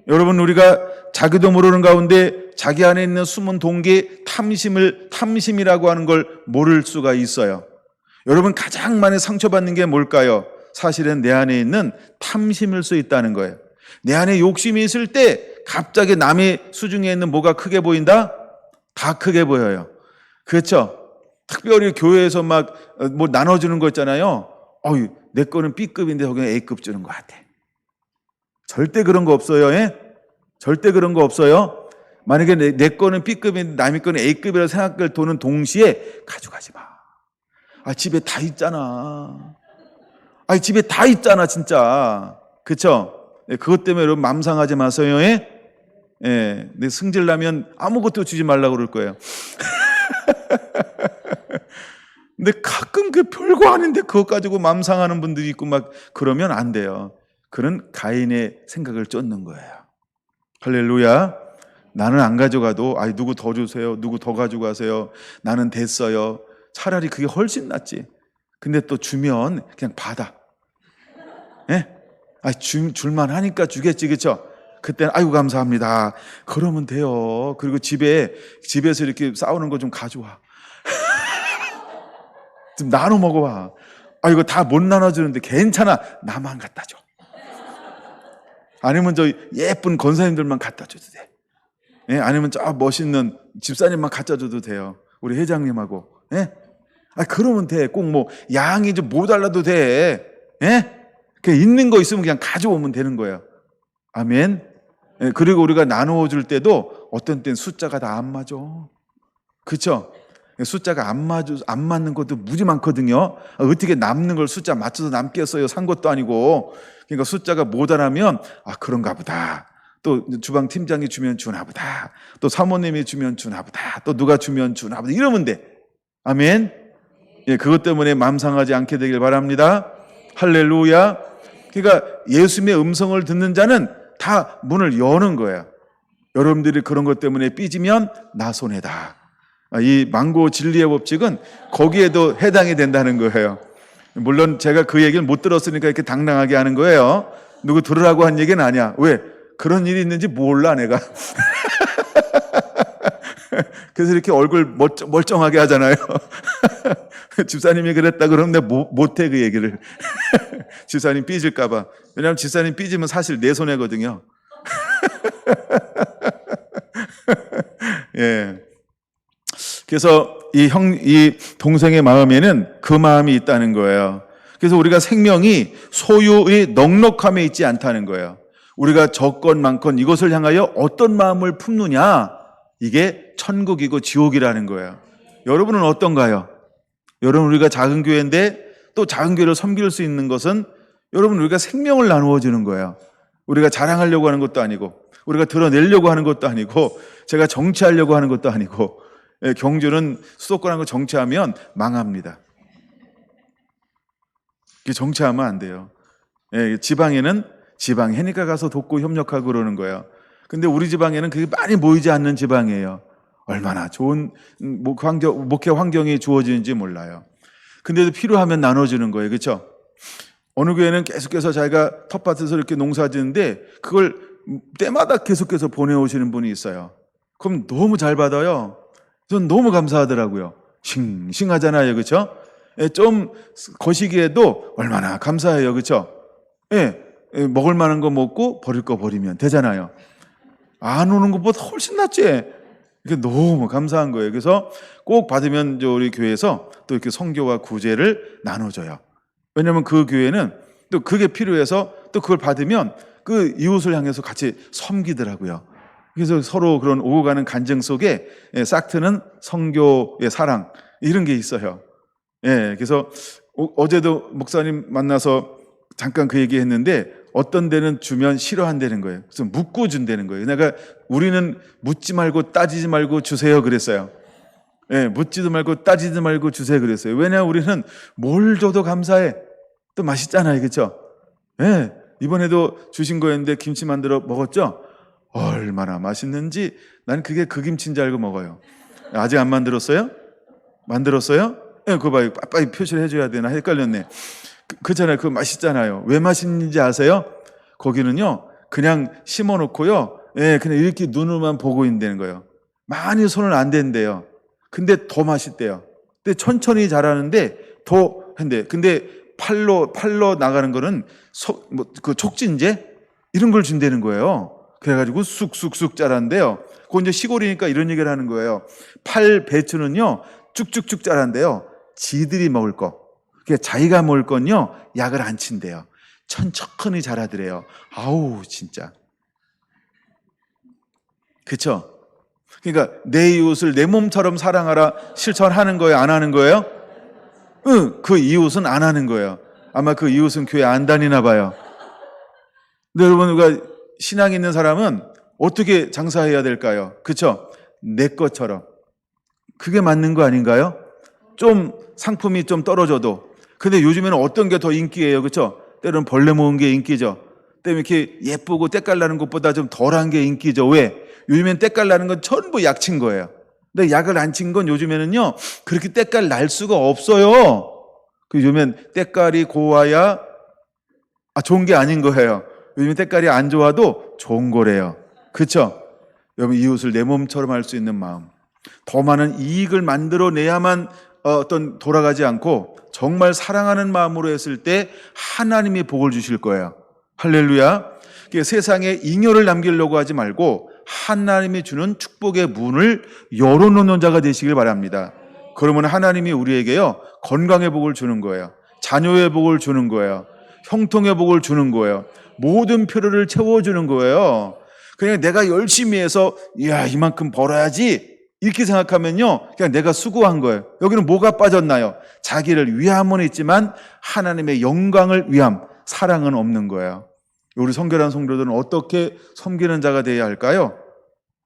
여러분, 우리가 자기도 모르는 가운데 자기 안에 있는 숨은 동기, 탐심이라고 하는 걸 모를 수가 있어요. 여러분, 가장 많이 상처받는 게 뭘까요? 사실은 내 안에 있는 탐심일 수 있다는 거예요. 내 안에 욕심이 있을 때 갑자기 남의 수중에 있는 뭐가 크게 보인다? 다 크게 보여요. 그렇죠? 특별히 교회에서 막 뭐 나눠주는 거 있잖아요. 내 거는 B급인데 저기는 A급 주는 것 같아. 절대 그런 거 없어요. 예? 절대 그런 거 없어요. 만약에 내 거는 B급인데 남의 거는 A급이라고 생각을 도는 동시에 가져가지 마. 집에 다 있잖아. 집에 다 있잖아, 진짜. 그쵸? 그것 때문에 여러분 맘상하지 마세요. 예? 예. 내 승질 나면 아무것도 주지 말라고 그럴 거예요. 근데 가끔 그 별거 아닌데 그것 가지고 맘상하는 분들이 있고 막 그러면 안 돼요. 그는 가인의 생각을 쫓는 거예요. 할렐루야. 나는 안 가져가도 누구 더 주세요. 누구 더 가지고 가세요. 나는 됐어요. 차라리 그게 훨씬 낫지. 근데 또 주면 그냥 받아. 예? 줄만 하니까 주겠지, 그쵸? 그때는 아이고 감사합니다. 그러면 돼요. 그리고 집에서 이렇게 싸우는 거 좀 가져와. 좀 나눠 먹어봐. 이거 다 못 나눠주는데 괜찮아. 나만 갖다 줘. 아니면 저 예쁜 권사님들만 갖다 줘도 돼. 예? 아니면 저 멋있는 집사님만 갖다 줘도 돼요. 우리 회장님하고. 예? 그러면 돼. 꼭 뭐 양이 좀 모자라도 돼. 예? 그냥 있는 거 있으면 그냥 가져오면 되는 거예요. 아멘. 예, 그리고 우리가 나누어 줄 때도 어떤 때는 숫자가 다 안 맞아. 그렇죠? 숫자가 안 맞는 것도 무지 많거든요. 어떻게 남는 걸 숫자 맞춰서 남겠어요? 산 것도 아니고. 그러니까 숫자가 모자라면 그런가 보다. 또 주방 팀장이 주면 주나 보다. 또 사모님이 주면 주나 보다. 또 누가 주면 주나 보다. 이러면 돼. 아멘. 예, 그것 때문에 마음 상하지 않게 되길 바랍니다. 할렐루야. 그러니까 예수님의 음성을 듣는 자는 다 문을 여는 거예요. 여러분들이 그런 것 때문에 삐지면 나 손해다. 이 망고 진리의 법칙은 거기에도 해당이 된다는 거예요. 물론 제가 그 얘기를 못 들었으니까 이렇게 당당하게 하는 거예요. 누구 들으라고 한 얘기는 아니야. 왜? 그런 일이 있는지 몰라 내가. 그래서 이렇게 얼굴 멀쩡하게 하잖아요. 집사님이 그랬다 그러면 내가 못해 그 얘기를. 집사님 삐질까 봐. 왜냐하면 집사님 삐지면 사실 내 손해거든요. 예. 그래서 이 동생의 마음에는 그 마음이 있다는 거예요. 그래서 우리가 생명이 소유의 넉넉함에 있지 않다는 거예요. 우리가 적건 많건 이것을 향하여 어떤 마음을 품느냐, 이게 천국이고 지옥이라는 거예요. 여러분은 어떤가요? 여러분, 우리가 작은 교회인데 또 작은 교회를 섬길 수 있는 것은 여러분, 우리가 생명을 나누어 주는 거예요. 우리가 자랑하려고 하는 것도 아니고, 우리가 드러내려고 하는 것도 아니고, 제가 정치하려고 하는 것도 아니고. 경주는 수도권하고 정치하면 망합니다. 정치하면 안 돼요. 지방에는 지방해니까 가서 돕고 협력하고 그러는 거예요. 근데 우리 지방에는 그게 많이 모이지 않는 지방이에요. 얼마나 좋은 목회 환경이 주어지는지 몰라요. 근데도 필요하면 나눠주는 거예요. 그렇죠? 어느 교회는 계속해서 자기가 텃밭에서 이렇게 농사 짓는데 그걸 때마다 계속해서 보내오시는 분이 있어요. 그럼 너무 잘 받아요. 전 너무 감사하더라고요. 싱싱하잖아요. 그렇죠? 좀 거시기에도 얼마나 감사해요. 그렇죠? 먹을 만한 거 먹고 버릴 거 버리면 되잖아요. 안 오는 것보다 훨씬 낫지. 이게 너무 감사한 거예요. 그래서 꼭 받으면 우리 교회에서 또 이렇게 선교와 구제를 나눠줘요. 왜냐하면 그 교회는 또 그게 필요해서 또 그걸 받으면 그 이웃을 향해서 같이 섬기더라고요. 그래서 서로 그런 오고 가는 간증 속에 싹 트는 선교의 사랑, 이런 게 있어요. 그래서 어제도 목사님 만나서 잠깐 그 얘기 했는데 어떤 데는 주면 싫어한다는 거예요. 그래서 묻고 준다는 거예요. 그러니까 우리는 묻지 말고 따지지 말고 주세요 그랬어요. 묻지도 말고 따지지 말고 주세요 그랬어요. 왜냐하면 우리는 뭘 줘도 감사해. 또 맛있잖아요. 그렇죠? 이번에도 주신 거였는데 김치 만들어 먹었죠? 얼마나 맛있는지 난 그게 그 김치인 줄 알고 먹어요. 아직 안 만들었어요? 만들었어요? 그거 봐요. 빨리 표시를 해줘야 되나 헷갈렸네. 그잖아요. 그거 맛있잖아요. 왜 맛있는지 아세요? 거기는요 그냥 심어놓고요 그냥 이렇게 눈으로만 보고 있는 거예요. 많이 손을 안 댄대요. 근데 더 맛있대요. 근데 천천히 자라는데 더 한대. 근데 팔로 나가는 거는 그 촉진제 이런 걸 준다는 거예요. 그래가지고 쑥쑥쑥 자란대요. 그건 이제 시골이니까 이런 얘기를 하는 거예요. 팔 배추는요 쭉쭉쭉 자란대요. 지들이 먹을 거. 그러니까 자기가 먹을 건요 약을 안 친대요. 천천히 자라더래요. 아우 진짜. 그쵸? 그러니까 내 이웃을 내 몸처럼 사랑하라 실천하는 거예요? 안 하는 거예요? 그 이웃은 안 하는 거예요. 아마 그 이웃은 교회 안 다니나 봐요. 근데 여러분, 우리가 신앙 있는 사람은 어떻게 장사해야 될까요? 그쵸? 내 것처럼. 그게 맞는 거 아닌가요? 좀 상품이 좀 떨어져도. 근데 요즘에는 어떤 게 더 인기예요? 그쵸? 때로는 벌레 모은 게 인기죠. 때문에 이렇게 예쁘고 때깔 나는 것보다 좀 덜한 게 인기죠. 왜? 요즘엔 때깔 나는 건 전부 약 친 거예요. 근데 약을 안 친 건 요즘에는요 그렇게 때깔 날 수가 없어요. 요즘엔 때깔이 고와야 좋은 게 아닌 거예요. 요즘 때깔이 안 좋아도 좋은 거래요. 그렇죠? 여러분, 이웃을 내 몸처럼 할 수 있는 마음, 더 많은 이익을 만들어내야만 돌아가지 않고 정말 사랑하는 마음으로 했을 때 하나님이 복을 주실 거예요. 할렐루야. 세상에 잉여를 남기려고 하지 말고 하나님이 주는 축복의 문을 열어놓는 자가 되시길 바랍니다. 그러면 하나님이 우리에게요, 건강의 복을 주는 거예요. 자녀의 복을 주는 거예요. 형통의 복을 주는 거예요. 모든 필요를 채워주는 거예요. 그냥 내가 열심히 해서 이만큼 벌어야지 이렇게 생각하면요, 그냥 내가 수고한 거예요. 여기는 뭐가 빠졌나요? 자기를 위함은 있지만 하나님의 영광을 위함, 사랑은 없는 거예요. 우리 성결한 성도들은 어떻게 섬기는 자가 되어야 할까요?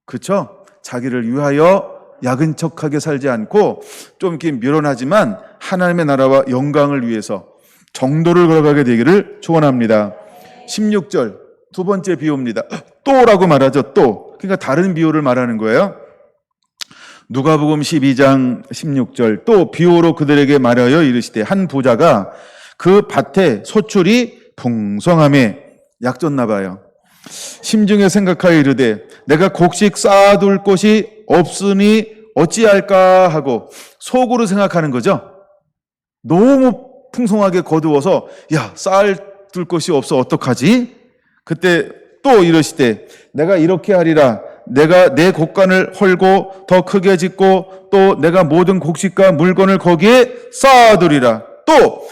그렇죠? 자기를 위하여 야근척하게 살지 않고 좀 이렇게 미련하지만 하나님의 나라와 영광을 위해서 정도를 걸어가게 되기를 축원합니다. 16절 두 번째 비유입니다. 또라고 말하죠. 또. 그러니까 다른 비유를 말하는 거예요. 누가복음 12장 16절 또 비유로 그들에게 말하여 이르시되 한 부자가 그 밭에 소출이 풍성함에 약졌나 봐요. 심중에 생각하여 이르되 내가 곡식 쌓아둘 곳이 없으니 어찌할까 하고 속으로 생각하는 거죠. 너무 풍성하게 거두어서 쌓아둘 곳이 없어 어떡하지? 그때 또 이러시되 내가 이렇게 하리라. 내가 내 곡간을 헐고 더 크게 짓고 또 내가 모든 곡식과 물건을 거기에 쌓아두리라. 또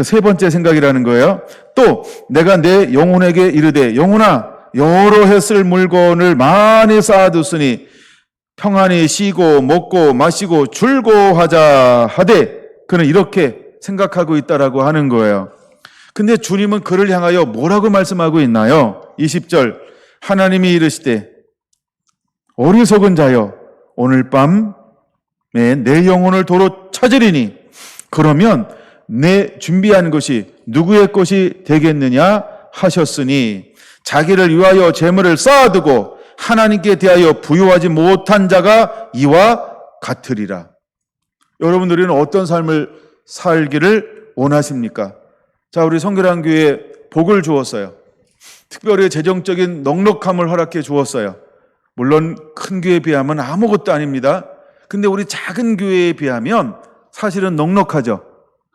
세 번째 생각이라는 거예요. 또 내가 내 영혼에게 이르되 영혼아 여러 해 쓸 물건을 많이 쌓아뒀으니 평안히 쉬고 먹고 마시고 즐거워하자 하되 그는 이렇게 생각하고 있다라고 하는 거예요. 근데 주님은 그를 향하여 뭐라고 말씀하고 있나요? 20절 하나님이 이르시되 어리석은 자여 오늘 밤에 내 영혼을 도로 찾으리니 그러면 내 준비한 것이 누구의 것이 되겠느냐 하셨으니 자기를 위하여 재물을 쌓아두고 하나님께 대하여 부요하지 못한 자가 이와 같으리라. 여러분들은 어떤 삶을 살기를 원하십니까? 자, 우리 성결한 교회에 복을 주었어요. 특별히 재정적인 넉넉함을 허락해 주었어요. 물론 큰 교회에 비하면 아무것도 아닙니다. 근데 우리 작은 교회에 비하면 사실은 넉넉하죠.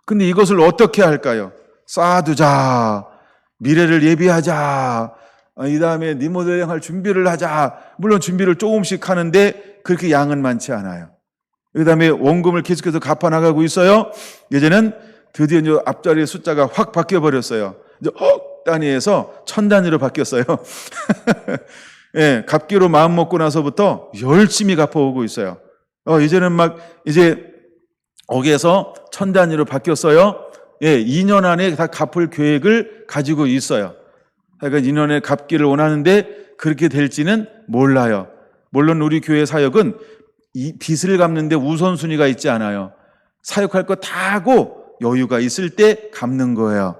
근데 이것을 어떻게 할까요? 쌓아두자. 미래를 예비하자. 이 다음에 리모델링 할 준비를 하자. 물론 준비를 조금씩 하는데 그렇게 양은 많지 않아요. 그 다음에 원금을 계속해서 갚아나가고 있어요. 이제는 드디어 이제 앞자리의 숫자가 확 바뀌어버렸어요. 이제 단위에서 1000단위로 바뀌었어요. 예, 갚기로 마음 먹고 나서부터 열심히 갚아오고 있어요. 이제는 이제 거기에서 1000단위로 바뀌었어요. 예, 2년 안에 다 갚을 계획을 가지고 있어요. 그러니까 2년에 갚기를 원하는데 그렇게 될지는 몰라요. 물론 우리 교회 사역은 이 빚을 갚는데 우선순위가 있지 않아요. 사역할 거 다 하고 여유가 있을 때 갚는 거예요.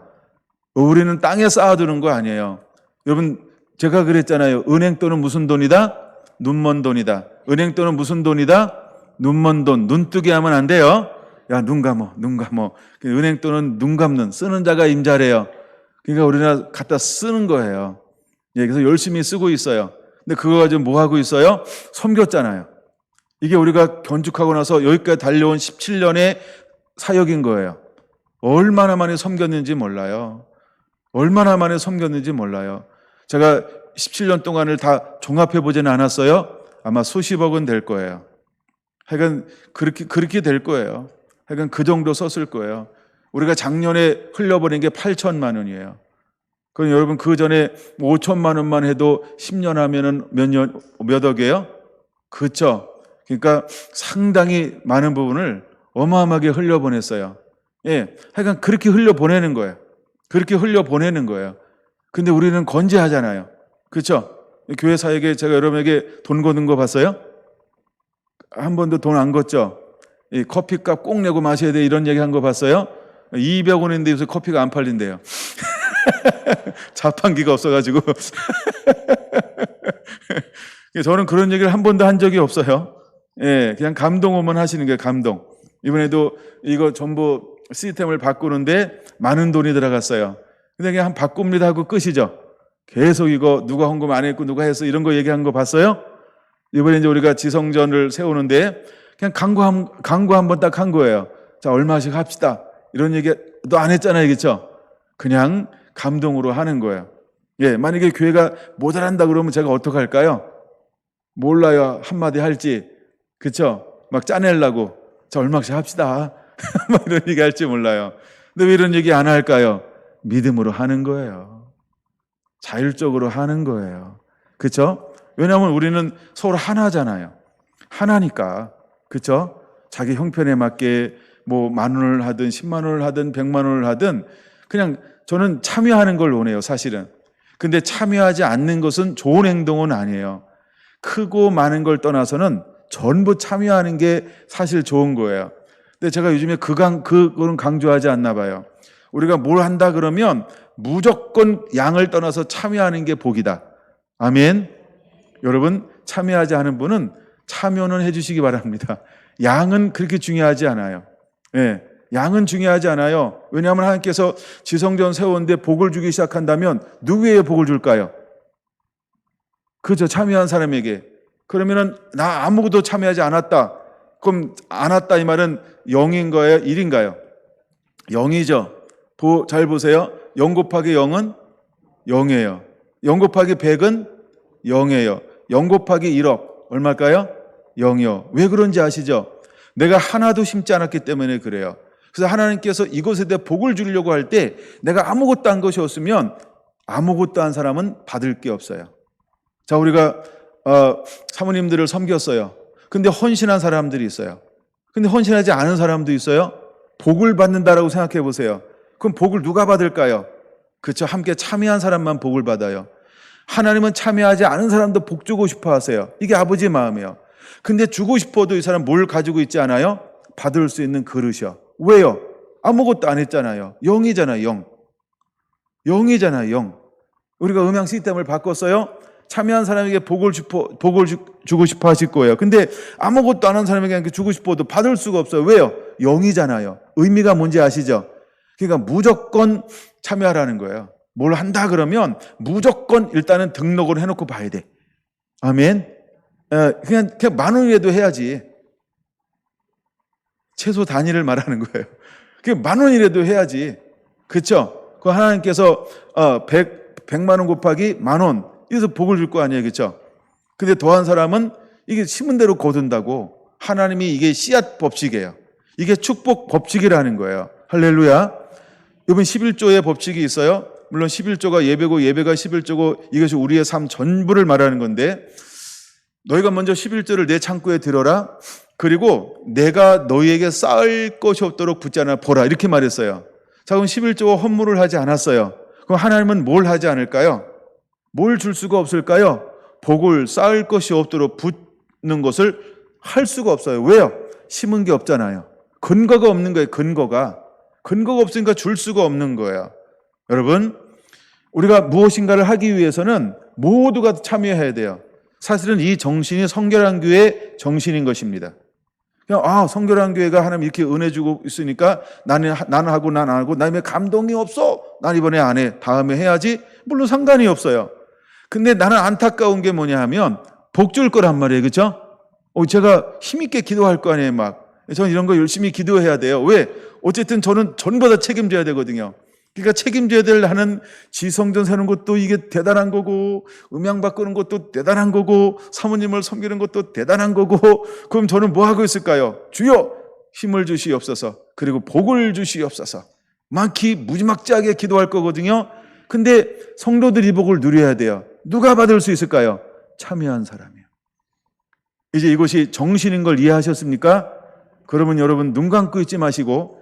우리는 땅에 쌓아두는 거 아니에요. 여러분, 제가 그랬잖아요. 은행 돈은 무슨 돈이다? 눈먼 돈이다. 은행 돈은 무슨 돈이다? 눈먼 돈. 눈 뜨게 하면 안 돼요. 눈 감어. 은행 돈은 눈 감는, 쓰는 자가 임자래요. 그러니까 우리는 갖다 쓰는 거예요. 예, 그래서 열심히 쓰고 있어요. 근데 그거 가지고 뭐 하고 있어요? 섬겼잖아요. 이게 우리가 건축하고 나서 여기까지 달려온 17년의 사역인 거예요. 얼마나 많이 섬겼는지 몰라요. 제가 17년 동안을 다 종합해보지는 않았어요. 아마 수십억은 될 거예요. 하여간 그렇게 될 거예요. 하여간 그 정도 썼을 거예요. 우리가 작년에 흘려버린 게 8천만 원이에요. 그럼 여러분 그 전에 5천만 원만 해도 10년 하면은 몇 억이에요? 그렇죠. 그러니까 상당히 많은 부분을 어마어마하게 흘려보냈어요. 예, 하여간 그렇게 흘려보내는 거예요. 근데 우리는 건재하잖아요. 그렇죠? 교회 사역에 제가 여러분에게 돈 거는 거 봤어요? 한 번도 돈 안 걷죠? 이 커피값 꼭 내고 마셔야 돼 이런 얘기 한 거 봤어요? 200원인데 요새 커피가 안 팔린대요. 자판기가 없어가지고. 저는 그런 얘기를 한 번도 한 적이 없어요. 예, 그냥 감동 오면 하시는 게 감동. 이번에도 이거 전부 시스템을 바꾸는데 많은 돈이 들어갔어요. 근데 그냥 바꿉니다 하고 끝이죠. 계속 이거 누가 헌금 안 했고 누가 했어 이런 거 얘기한 거 봤어요? 이번에 이제 우리가 지성전을 세우는데 그냥 광고 한 번 딱 한 거예요. 자, 얼마씩 합시다. 이런 얘기 너 안 했잖아요. 그렇죠? 그냥 감동으로 하는 거예요. 예, 만약에 교회가 모자란다 그러면 제가 어떡할까요? 몰라요. 한마디 할지. 그렇죠? 막 짜내려고 자 얼마씩 합시다. 막 이런 얘기 할지 몰라요. 근데 왜 이런 얘기 안 할까요? 믿음으로 하는 거예요. 자율적으로 하는 거예요. 그렇죠? 왜냐하면 우리는 서로 하나잖아요. 하나니까. 그렇죠? 자기 형편에 맞게 뭐 10,000원을 하든 10만 원을 하든 100만 원을 하든 그냥 저는 참여하는 걸 원해요, 사실은. 근데 참여하지 않는 것은 좋은 행동은 아니에요. 크고 많은 걸 떠나서는 전부 참여하는 게 사실 좋은 거예요. 근데 제가 요즘에 그거는 강조하지 않나 봐요. 우리가 뭘 한다 그러면 무조건 양을 떠나서 참여하는 게 복이다. 아멘. 여러분, 참여하지 않은 분은 참여는 해주시기 바랍니다. 양은 그렇게 중요하지 않아요. 예, 양은 중요하지 않아요. 왜냐하면 하나님께서 지성전 세웠는데 복을 주기 시작한다면 누구에게 복을 줄까요? 그죠, 참여한 사람에게. 그러면은 나 아무것도 참여하지 않았다. 그럼 안 왔다 이 말은 0인가요? 1인가요? 0이죠. 잘 보세요. 0 곱하기 0은 0이에요. 0 곱하기 100은 0이에요. 0 곱하기 1억 얼마일까요? 0이요. 왜 그런지 아시죠? 내가 하나도 심지 않았기 때문에 그래요. 그래서 하나님께서 이것에 대해 복을 주려고 할 때 내가 아무것도 한 것이 없으면 아무것도 한 사람은 받을 게 없어요. 자, 우리가 사모님들을 섬겼어요. 근데 헌신한 사람들이 있어요. 근데 헌신하지 않은 사람도 있어요. 복을 받는다라고 생각해 보세요. 그럼 복을 누가 받을까요? 그렇죠. 함께 참여한 사람만 복을 받아요. 하나님은 참여하지 않은 사람도 복 주고 싶어 하세요. 이게 아버지의 마음이에요. 근데 주고 싶어도 이 사람 뭘 가지고 있지 않아요? 받을 수 있는 그릇이요. 왜요? 아무것도 안 했잖아요. 0이잖아요. 0. 0이잖아요. 0. 우리가 음향 시스템을 바꿨어요. 참여한 사람에게 복을 주고 싶어 하실 거예요. 근데 아무것도 안 한 사람에게 주고 싶어도 받을 수가 없어요. 왜요? 0이잖아요. 의미가 뭔지 아시죠? 그러니까 무조건 참여하라는 거예요. 뭘 한다 그러면 무조건 일단은 등록을 해놓고 봐야 돼. 아멘. 그냥 10,000원이라도 해야지. 최소 단위를 말하는 거예요. 그냥 10,000원이라도 해야지. 그렇죠? 그 하나님께서 100만 원 곱하기 10,000원 이래서 복을 줄 거 아니에요. 그렇죠? 근데 더한 사람은 이게 심은 대로 거둔다고. 하나님이 이게 씨앗 법칙이에요. 이게 축복 법칙이라는 거예요. 할렐루야. 이번 11조의 법칙이 있어요. 물론 11조가 예배고 예배가 11조고 이것이 우리의 삶 전부를 말하는 건데 너희가 먼저 11조를 내 창고에 들어라. 그리고 내가 너희에게 쌓을 것이 없도록 붙잡아 보라. 이렇게 말했어요. 자, 그럼 11조가 헌물을 하지 않았어요. 그럼 하나님은 뭘 하지 않을까요? 뭘 줄 수가 없을까요? 복을 쌓을 것이 없도록 붙는 것을 할 수가 없어요. 왜요? 심은 게 없잖아요. 근거가 없는 거예요. 근거가 없으니까 줄 수가 없는 거예요. 여러분, 우리가 무엇인가를 하기 위해서는 모두가 참여해야 돼요. 사실은 이 정신이 성결한 교회의 정신인 것입니다. 그냥 성결한 교회가 하나님 이렇게 은혜 주고 있으니까 나는 하고 난 안 하고 나 왜 감동이 없어? 난 이번에 안 해. 다음에 해야지. 물론 상관이 없어요. 근데 나는 안타까운 게 뭐냐 하면 복 줄 거란 말이에요. 그렇죠? 제가 힘있게 기도할 거 아니에요. 저는 이런 거 열심히 기도해야 돼요. 왜? 어쨌든 저는 전부 다 책임져야 되거든요. 그러니까 책임져야 될 하는 지성전 세우는 것도 이게 대단한 거고 음향 바꾸는 것도 대단한 거고 사모님을 섬기는 것도 대단한 거고 그럼 저는 뭐 하고 있을까요? 주여 힘을 주시옵소서 그리고 복을 주시옵소서 무지막지하게 기도할 거거든요. 근데 성도들이 복을 누려야 돼요. 누가 받을 수 있을까요? 참여한 사람이요. 이제 이것이 정신인 걸 이해하셨습니까? 그러면 여러분 눈 감고 있지 마시고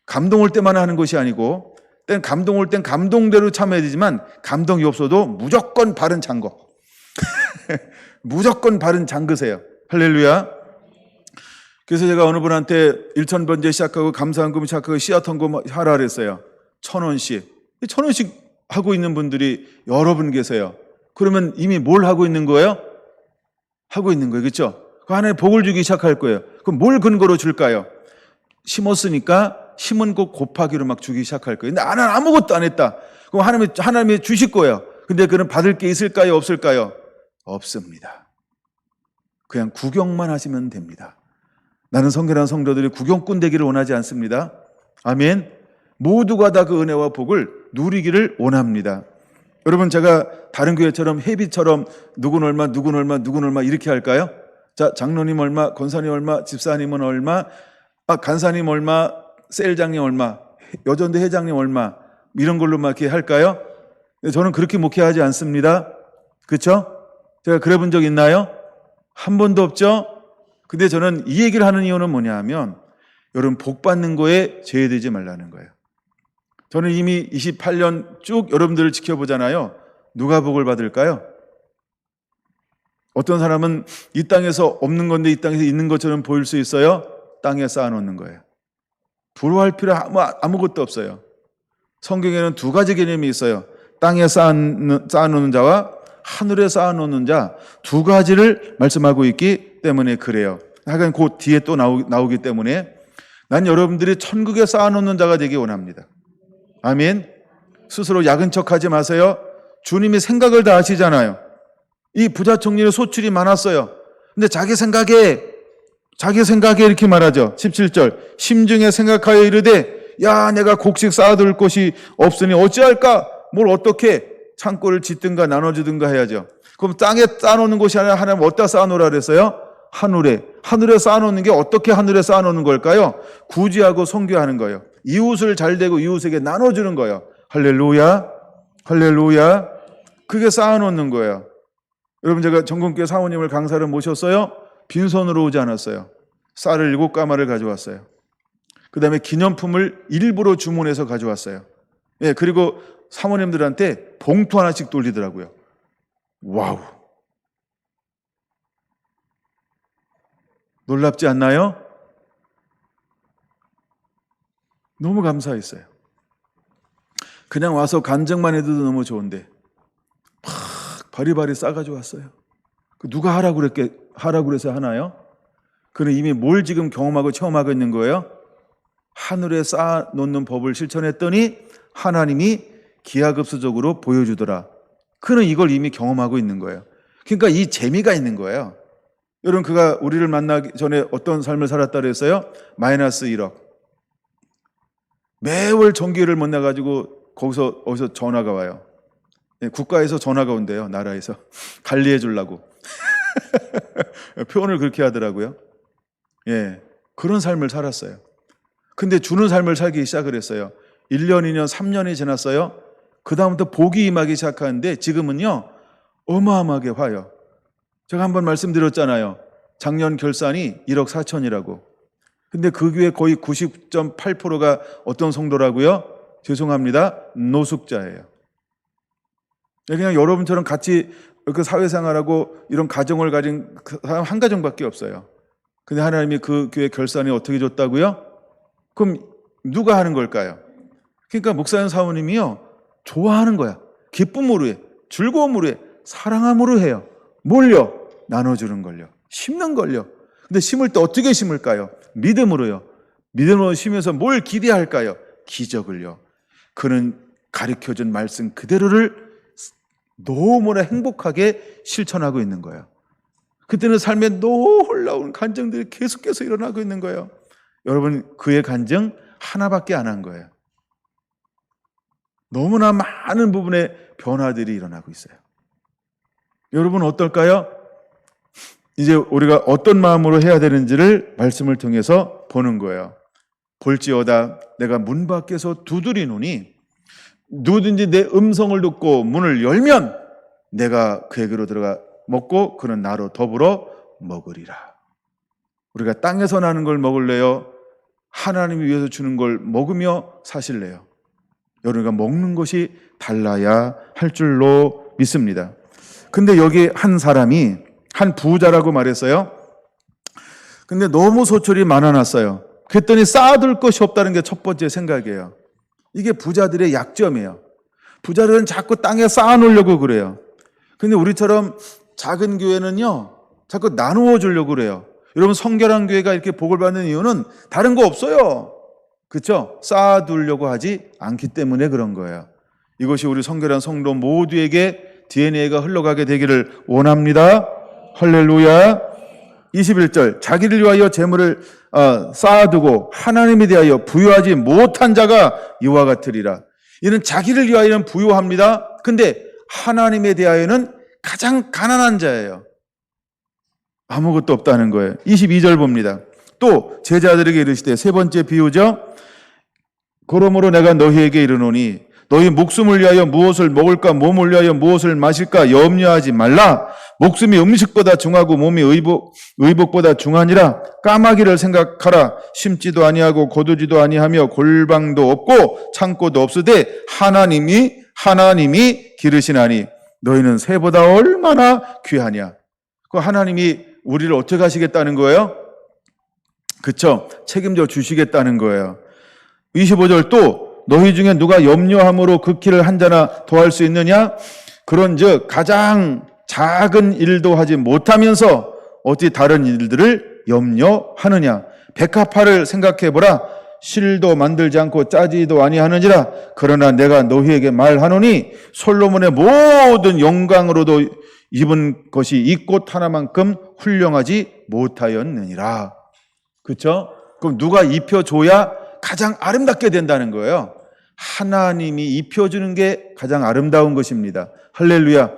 감동 올 때만 하는 것이 아니고 감동 올 땐 감동대로 참여해야 되지만 감동이 없어도 무조건 바른 잠궈. 무조건 바른 잠그세요. 할렐루야. 그래서 제가 어느 분한테 1,000번째 시작하고 감사한금 시작하고 씨앗 헌금 하라 그랬어요. 1,000원씩. 1,000원씩 하고 있는 분들이 여러 분 계세요. 그러면 이미 뭘 하고 있는 거예요? 하고 있는 거예요. 그렇죠? 그 안에 복을 주기 시작할 거예요. 그럼 뭘 근거로 줄까요? 심었으니까 심은 것 곱하기로 막 주기 시작할 거예요. 근데 나는 아무것도 안 했다. 그럼 하나님이 주실 거예요. 근데 그는 받을 게 있을까요? 없을까요? 없습니다. 그냥 구경만 하시면 됩니다. 나는 성결한 성도들이 구경꾼 되기를 원하지 않습니다. 아멘. 모두가 다 그 은혜와 복을 누리기를 원합니다. 여러분, 제가 다른 교회처럼 회비처럼 누구는 얼마, 누구는 얼마, 누구는 얼마 이렇게 할까요? 자, 장로님 얼마, 권사님 얼마, 집사님은 얼마, 간사님 얼마, 셀장님 얼마, 여전대 회장님 얼마, 이런 걸로 막 이렇게 할까요? 저는 그렇게 목회하지 않습니다. 그렇죠? 제가 그래 본 적 있나요? 한 번도 없죠? 근데 저는 이 얘기를 하는 이유는 뭐냐 하면 여러분, 복 받는 거에 제외되지 말라는 거예요. 저는 이미 28년 쭉 여러분들을 지켜보잖아요. 누가 복을 받을까요? 어떤 사람은 이 땅에서 없는 건데 이 땅에서 있는 것처럼 보일 수 있어요. 땅에 쌓아놓는 거예요. 부러워할 필요 아무것도 없어요. 성경에는 두 가지 개념이 있어요. 땅에 쌓아놓는 자와 하늘에 쌓아놓는 자, 두 가지를 말씀하고 있기 때문에 그래요. 하여간 그 뒤에 또 나오기 때문에 난 여러분들이 천국에 쌓아놓는 자가 되기 원합니다. 아멘. 스스로 야근 척하지 마세요. 주님이 생각을 다 하시잖아요. 이 부자 청년의 소출이 많았어요. 근데 자기 생각에 이렇게 말하죠. 17절. 심중에 생각하여 이르되 야, 내가 곡식 쌓아둘 곳이 없으니 어찌할까? 뭘 어떻게 창고를 짓든가 나눠주든가 해야죠. 그럼 땅에 쌓아놓는 곳이 아니라 하나님 어디다 쌓아놓으라 그랬어요? 하늘에 쌓아놓는 게 어떻게 하늘에 쌓아놓는 걸까요? 구제하고 선교하는 거예요. 이웃을 잘되고 이웃에게 나눠주는 거예요. 할렐루야, 할렐루야. 그게 쌓아놓는 거예요. 여러분, 제가 정금교회 사모님을 강사를 모셨어요. 빈손으로 오지 않았어요. 쌀을 7가마를 가져왔어요. 그 다음에 기념품을 일부러 주문해서 가져왔어요. 예, 그리고 사모님들한테 봉투 하나씩 돌리더라고요. 와우. 놀랍지 않나요? 너무 감사했어요. 그냥 와서 간증만 해도 너무 좋은데 팍 바리바리 싸가지고 왔어요. 누가 하라고 그래서 하나요? 그는 이미 뭘 지금 경험하고 체험하고 있는 거예요? 하늘에 쌓아놓는 법을 실천했더니 하나님이 기하급수적으로 보여주더라. 그는 이걸 이미 경험하고 있는 거예요. 그러니까 이 재미가 있는 거예요. 여러분, 그가 우리를 만나기 전에 어떤 삶을 살았다 그랬어요? 마이너스 1억. 매월 전기를 못 내가지고 어디서 전화가 와요. 국가에서 전화가 온대요. 나라에서. 관리해 주려고. 표현을 그렇게 하더라고요. 예, 그런 삶을 살았어요. 근데 주는 삶을 살기 시작을 했어요. 1년, 2년, 3년이 지났어요. 그 다음부터 복이 임하기 시작하는데 지금은요, 어마어마하게 화요. 제가 한번 말씀드렸잖아요. 작년 결산이 1억 4천이라고. 근데 그 교회 거의 90.8%가 어떤 성도라고요? 죄송합니다. 노숙자예요. 그냥 여러분처럼 같이 그 사회생활하고 이런 가정을 가진 사람 한 가정밖에 없어요. 근데 하나님이 그 교회 결산이 어떻게 줬다고요? 그럼 누가 하는 걸까요? 그러니까 목사님 사모님이요, 좋아하는 거야. 기쁨으로 해. 즐거움으로 해. 사랑함으로 해요. 뭘요? 나눠주는 걸요. 심는 걸요. 근데 심을 때 어떻게 심을까요? 믿음으로요. 믿음으로 심어서 뭘 기대할까요? 기적을요. 그는 가르쳐준 말씀 그대로를 너무나 행복하게 실천하고 있는 거예요. 그때는 삶에 놀라운 간증들이 계속해서 일어나고 있는 거예요. 여러분, 그의 간증 하나밖에 안 한 거예요. 너무나 많은 부분에 변화들이 일어나고 있어요. 여러분 어떨까요? 이제 우리가 어떤 마음으로 해야 되는지를 말씀을 통해서 보는 거예요. 볼지어다 내가 문 밖에서 두드리노니 누구든지 내 음성을 듣고 문을 열면 내가 그에게로 들어가 먹고 그는 나로 더불어 먹으리라. 우리가 땅에서 나는 걸 먹을래요? 하나님이 위해서 주는 걸 먹으며 사실래요? 여러분과 먹는 것이 달라야 할 줄로 믿습니다. 근데 여기 한 사람이 한 부자라고 말했어요. 근데 너무 소출이 많아놨어요. 그랬더니 쌓아둘 것이 없다는 게 첫 번째 생각이에요. 이게 부자들의 약점이에요. 부자들은 자꾸 땅에 쌓아놓으려고 그래요. 근데 우리처럼 작은 교회는요, 자꾸 나누어 주려고 그래요. 여러분, 성결한 교회가 이렇게 복을 받는 이유는 다른 거 없어요. 그렇죠? 쌓아두려고 하지 않기 때문에 그런 거예요. 이것이 우리 성결한 성도 모두에게 DNA가 흘러가게 되기를 원합니다. 할렐루야. 21절 자기를 위하여 재물을 쌓아두고 하나님에 대하여 부유하지 못한 자가 이와 같으리라. 이는 자기를 위하여는 부유합니다. 근데 하나님에 대하여는 가장 가난한 자예요. 아무것도 없다는 거예요. 22절 봅니다. 또 제자들에게 이르시되, 세 번째 비유죠. 그러므로 내가 너희에게 이르노니 너희 목숨을 위하여 무엇을 먹을까, 몸을 위하여 무엇을 마실까 염려하지 말라. 목숨이 음식보다 중하고 몸이 의복보다 중하니라. 까마귀를 생각하라. 심지도 아니하고 거두지도 아니하며 골방도 없고 창고도 없으되 하나님이 기르시나니 너희는 새보다 얼마나 귀하냐. 그 하나님이 우리를 어떻게 하시겠다는 거예요? 그쵸? 책임져 주시겠다는 거예요. 25절 또 너희 중에 누가 염려함으로 그 길을 한 자나 더할 수 있느냐? 그런즉 가장 작은 일도 하지 못하면서 어찌 다른 일들을 염려하느냐? 백합화를 생각해보라. 실도 만들지 않고 짜지도 아니하느니라. 그러나 내가 너희에게 말하노니 솔로몬의 모든 영광으로도 입은 것이 이 꽃 하나만큼 훌륭하지 못하였느니라. 그렇죠? 그럼 누가 입혀줘야 가장 아름답게 된다는 거예요. 하나님이 입혀주는 게 가장 아름다운 것입니다. 할렐루야.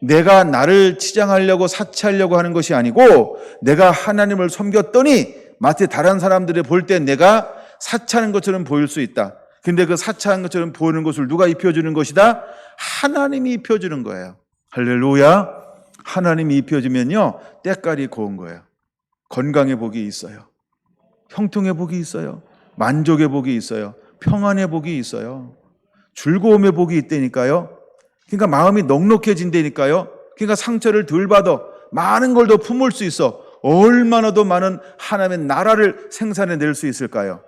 내가 나를 치장하려고 사치하려고 하는 것이 아니고 내가 하나님을 섬겼더니 마치 다른 사람들이 볼 때 내가 사치하는 것처럼 보일 수 있다. 근데 그 사치하는 것처럼 보이는 것을 누가 입혀주는 것이다? 하나님이 입혀주는 거예요. 할렐루야. 하나님이 입혀주면요 때깔이 고운 거예요. 건강의 복이 있어요. 형통의 복이 있어요. 만족의 복이 있어요. 평안의 복이 있어요. 즐거움의 복이 있다니까요. 그러니까 마음이 넉넉해진다니까요. 그러니까 상처를 덜 받아 많은 걸 더 품을 수 있어. 얼마나 더 많은 하나님의 나라를 생산해낼 수 있을까요?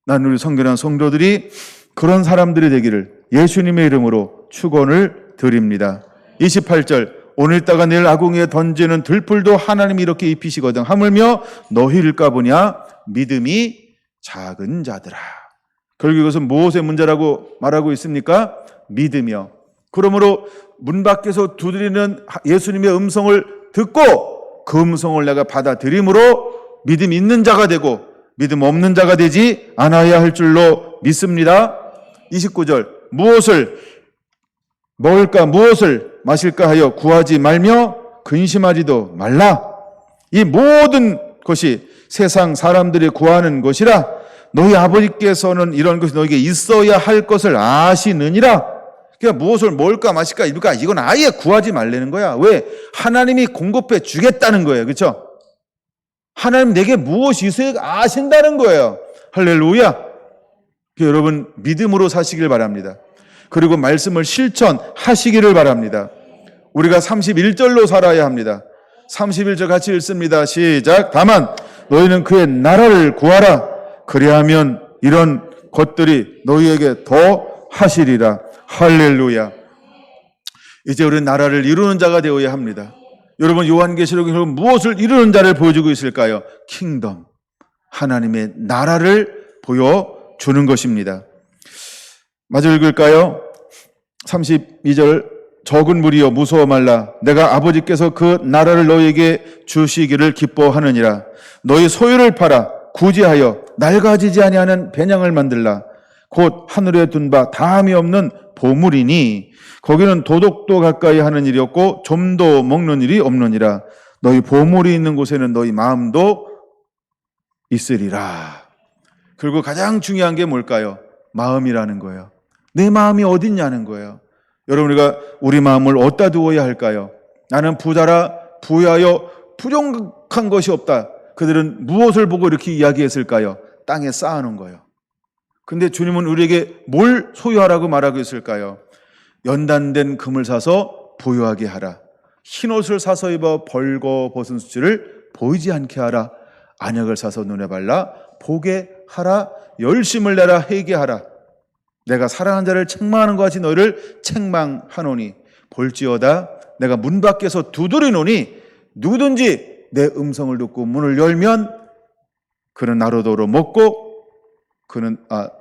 난 우리 성결한 성도들이 그런 사람들이 되기를 예수님의 이름으로 축원을 드립니다. 28절 오늘따가 내일 아궁이에 던지는 들풀도 하나님이 이렇게 입히시거든. 하물며 너희를 까보냐 믿음이 작은 자들아. 결국 이것은 무엇의 문제라고 말하고 있습니까? 믿음이요. 그러므로 문 밖에서 두드리는 예수님의 음성을 듣고 그 음성을 내가 받아들임으로 믿음 있는 자가 되고 믿음 없는 자가 되지 않아야 할 줄로 믿습니다. 29절 무엇을 먹을까 무엇을 마실까 하여 구하지 말며 근심하지도 말라. 이 모든 것이 세상 사람들이 구하는 것이라 너희 아버지께서는 이런 것이 너에게 있어야 할 것을 아시느니라. 그러니까 무엇을 먹을까 마실까 입을까 이건 아예 구하지 말라는 거야. 왜? 하나님이 공급해 주겠다는 거예요. 그렇죠? 하나님 내게 무엇이 있어야 아신다는 거예요. 할렐루야. 여러분 믿음으로 사시길 바랍니다. 그리고 말씀을 실천하시기를 바랍니다. 우리가 31절로 살아야 합니다. 31절 같이 읽습니다. 시작. 다만 너희는 그의 나라를 구하라. 그리하면 이런 것들이 너희에게 더 하시리라. 할렐루야. 이제 우리는 나라를 이루는 자가 되어야 합니다. 여러분 요한계시록에 무엇을 이루는 자를 보여주고 있을까요? 킹덤. 하나님의 나라를 보여주는 것입니다. 마저 읽을까요? 32절 적은 무리여 무서워 말라. 내가 아버지께서 그 나라를 너희에게 주시기를 기뻐하느니라. 너희 소유를 팔아 구제하여 낡아지지 아니하는 배냥을 만들라. 곧 하늘에 둔 바 다함이 없는 보물이니 거기는 도둑도 가까이 하는 일이 없고 좀도 먹는 일이 없느니라. 너희 보물이 있는 곳에는 너희 마음도 있으리라. 그리고 가장 중요한 게 뭘까요? 마음이라는 거예요. 내 마음이 어딨냐는 거예요. 여러분 우리가 우리 마음을 어디다 두어야 할까요? 나는 부자라 부유하여 부족한 것이 없다. 그들은 무엇을 보고 이렇게 이야기했을까요? 땅에 쌓아놓은 거예요. 근데 주님은 우리에게 뭘 소유하라고 말하고 있을까요? 연단된 금을 사서 부유하게 하라. 흰옷을 사서 입어 벌거벗은 수치를 보이지 않게 하라. 안약을 사서 눈에 발라 보게 하라. 열심을 내라 회개하라. 내가 사랑하는 자를 책망하는 것 같이 너희를 책망하노니 볼지어다 내가 문 밖에서 두드리노니 누구든지 내 음성을 듣고 문을 열면 그는 나로 더불어 먹고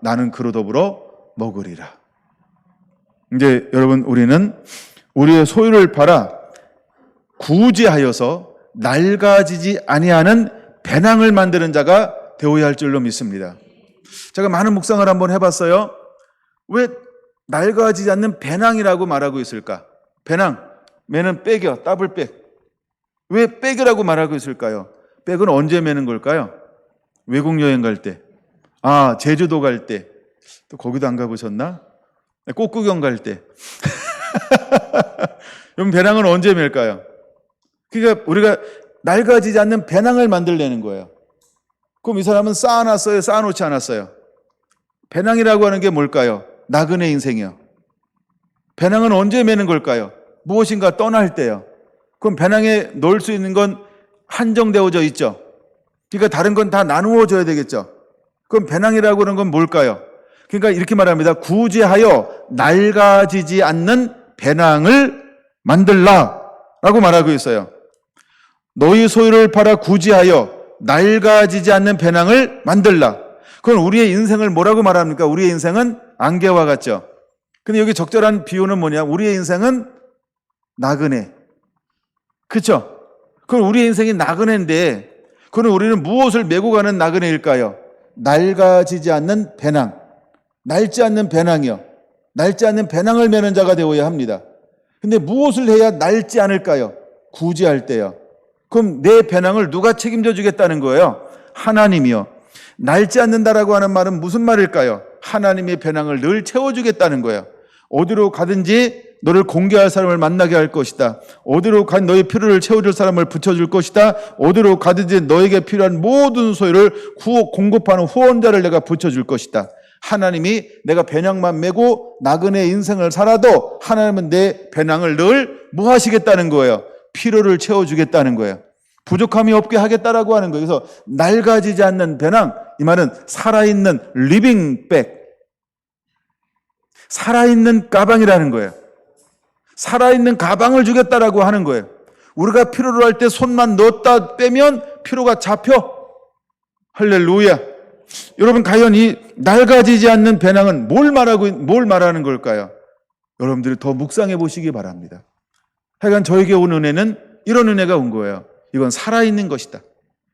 나는 그로 더불어 먹으리라. 이제 여러분 우리는 우리의 소유를 팔아 구제하여서 낡아지지 아니하는 배낭을 만드는 자가 되어야 할 줄로 믿습니다. 제가 많은 묵상을 한번 해봤어요. 왜 낡아지지 않는 배낭이라고 말하고 있을까? 배낭, 매는 백이요, 더블백. 왜 백이라고 말하고 있을까요? 백은 언제 매는 걸까요? 외국 여행 갈 때, 제주도 갈 때, 또 거기도 안 가보셨나? 꽃구경 갈 때. 그럼 배낭은 언제 맬까요? 그러니까 우리가 낡아지지 않는 배낭을 만들려는 거예요. 그럼 이 사람은 쌓아놨어요? 쌓아놓지 않았어요? 배낭이라고 하는 게 뭘까요? 나그네 인생이요. 배낭은 언제 매는 걸까요? 무엇인가 떠날 때요. 그럼 배낭에 넣을 수 있는 건 한정되어져 있죠. 그러니까 다른 건 다 나누어져야 되겠죠. 그럼 배낭이라고 하는 건 뭘까요? 그러니까 이렇게 말합니다. 구제하여 낡아지지 않는 배낭을 만들라 라고 말하고 있어요. 너희 소유를 팔아 구제하여 낡아지지 않는 배낭을 만들라. 그건 우리의 인생을 뭐라고 말합니까? 우리의 인생은 안개와 같죠. 근데 여기 적절한 비유는 뭐냐? 우리의 인생은 나그네. 그렇죠? 그럼 우리의 인생이 나그네인데 그럼 우리는 무엇을 메고 가는 나그네일까요? 낡아지지 않는 배낭. 낡지 않는 배낭이요. 낡지 않는 배낭을 메는 자가 되어야 합니다. 근데 무엇을 해야 낡지 않을까요? 구제할 때요. 그럼 내 배낭을 누가 책임져 주겠다는 거예요? 하나님이요. 낡지 않는다라고 하는 말은 무슨 말일까요? 하나님의 배낭을 늘 채워주겠다는 거예요. 어디로 가든지 너를 공개할 사람을 만나게 할 것이다. 어디로 간 너의 필요를 채워줄 사람을 붙여줄 것이다. 어디로 가든지 너에게 필요한 모든 소유를 공급하는 후원자를 내가 붙여줄 것이다. 하나님이 내가 배낭만 메고 나그네 인생을 살아도 하나님은 내 배낭을 늘 뭐 하시겠다는 거예요? 필요를 채워주겠다는 거예요. 부족함이 없게 하겠다라고 하는 거예요. 그래서 낡아지지 않는 배낭, 이 말은 살아있는 리빙백, 살아있는 가방이라는 거예요. 살아있는 가방을 주겠다라고 하는 거예요. 우리가 필요로 할 때 손만 넣었다 빼면 피로가 잡혀. 할렐루야. 여러분, 과연 이 낡아지지 않는 배낭은 뭘 말하는 걸까요? 여러분들이 더 묵상해 보시기 바랍니다. 하여간 저에게 온 은혜는 이런 은혜가 온 거예요. 이건 살아있는 것이다.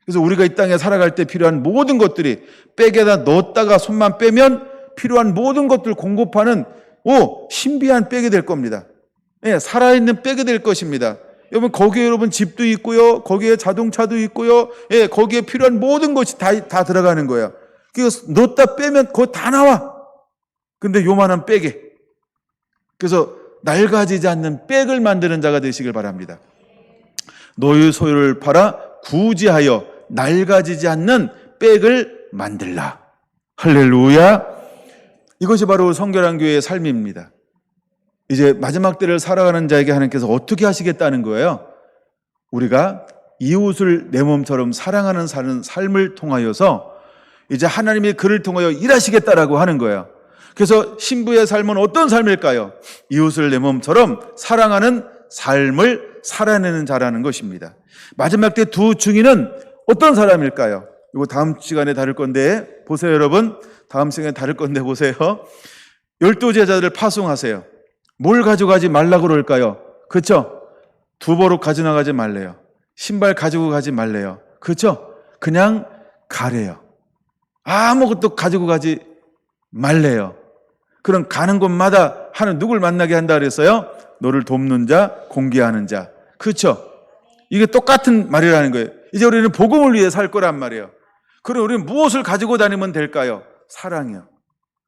그래서 우리가 이 땅에 살아갈 때 필요한 모든 것들이 백에다 넣었다가 손만 빼면 필요한 모든 것들 공급하는 신비한 백이 될 겁니다. 예, 살아있는 백이 될 것입니다. 여러분, 거기에 여러분 집도 있고요. 거기에 자동차도 있고요. 예, 거기에 필요한 모든 것이 다 들어가는 거예요. 그래서 넣었다 빼면 그거 다 나와. 근데 요만한 백에. 그래서 낡아지지 않는 백을 만드는 자가 되시길 바랍니다. 너희 소유를 팔아 구제하여 낡아지지 않는 백을 만들라. 할렐루야. 이것이 바로 성결한 교회의 삶입니다. 이제 마지막 때를 살아가는 자에게 하나님께서 어떻게 하시겠다는 거예요? 우리가 이웃을 내 몸처럼 사랑하는 사는 삶을 통하여서 이제 하나님이 그를 통하여 일하시겠다라고 하는 거예요. 그래서 신부의 삶은 어떤 삶일까요? 이웃을 내 몸처럼 사랑하는 삶을 살아내는 자라는 것입니다. 마지막 때 두 증인은 어떤 사람일까요? 이거 다음 시간에 다룰 건데 보세요, 여러분. 다음 시간에 다룰 건데 보세요. 12제자들을 파송하세요. 뭘 가져가지 말라고 그럴까요? 그렇죠? 두보로 가져나가지 말래요. 신발 가지고 가지 말래요. 그렇죠? 그냥 가래요. 아무것도 가지고 가지 말래요. 그럼 가는 곳마다 하는 누굴 만나게 한다 그랬어요? 너를 돕는 자, 공개하는 자. 그렇죠? 이게 똑같은 말이라는 거예요. 이제 우리는 복음을 위해 살 거란 말이에요. 그럼 우리는 무엇을 가지고 다니면 될까요? 사랑이요.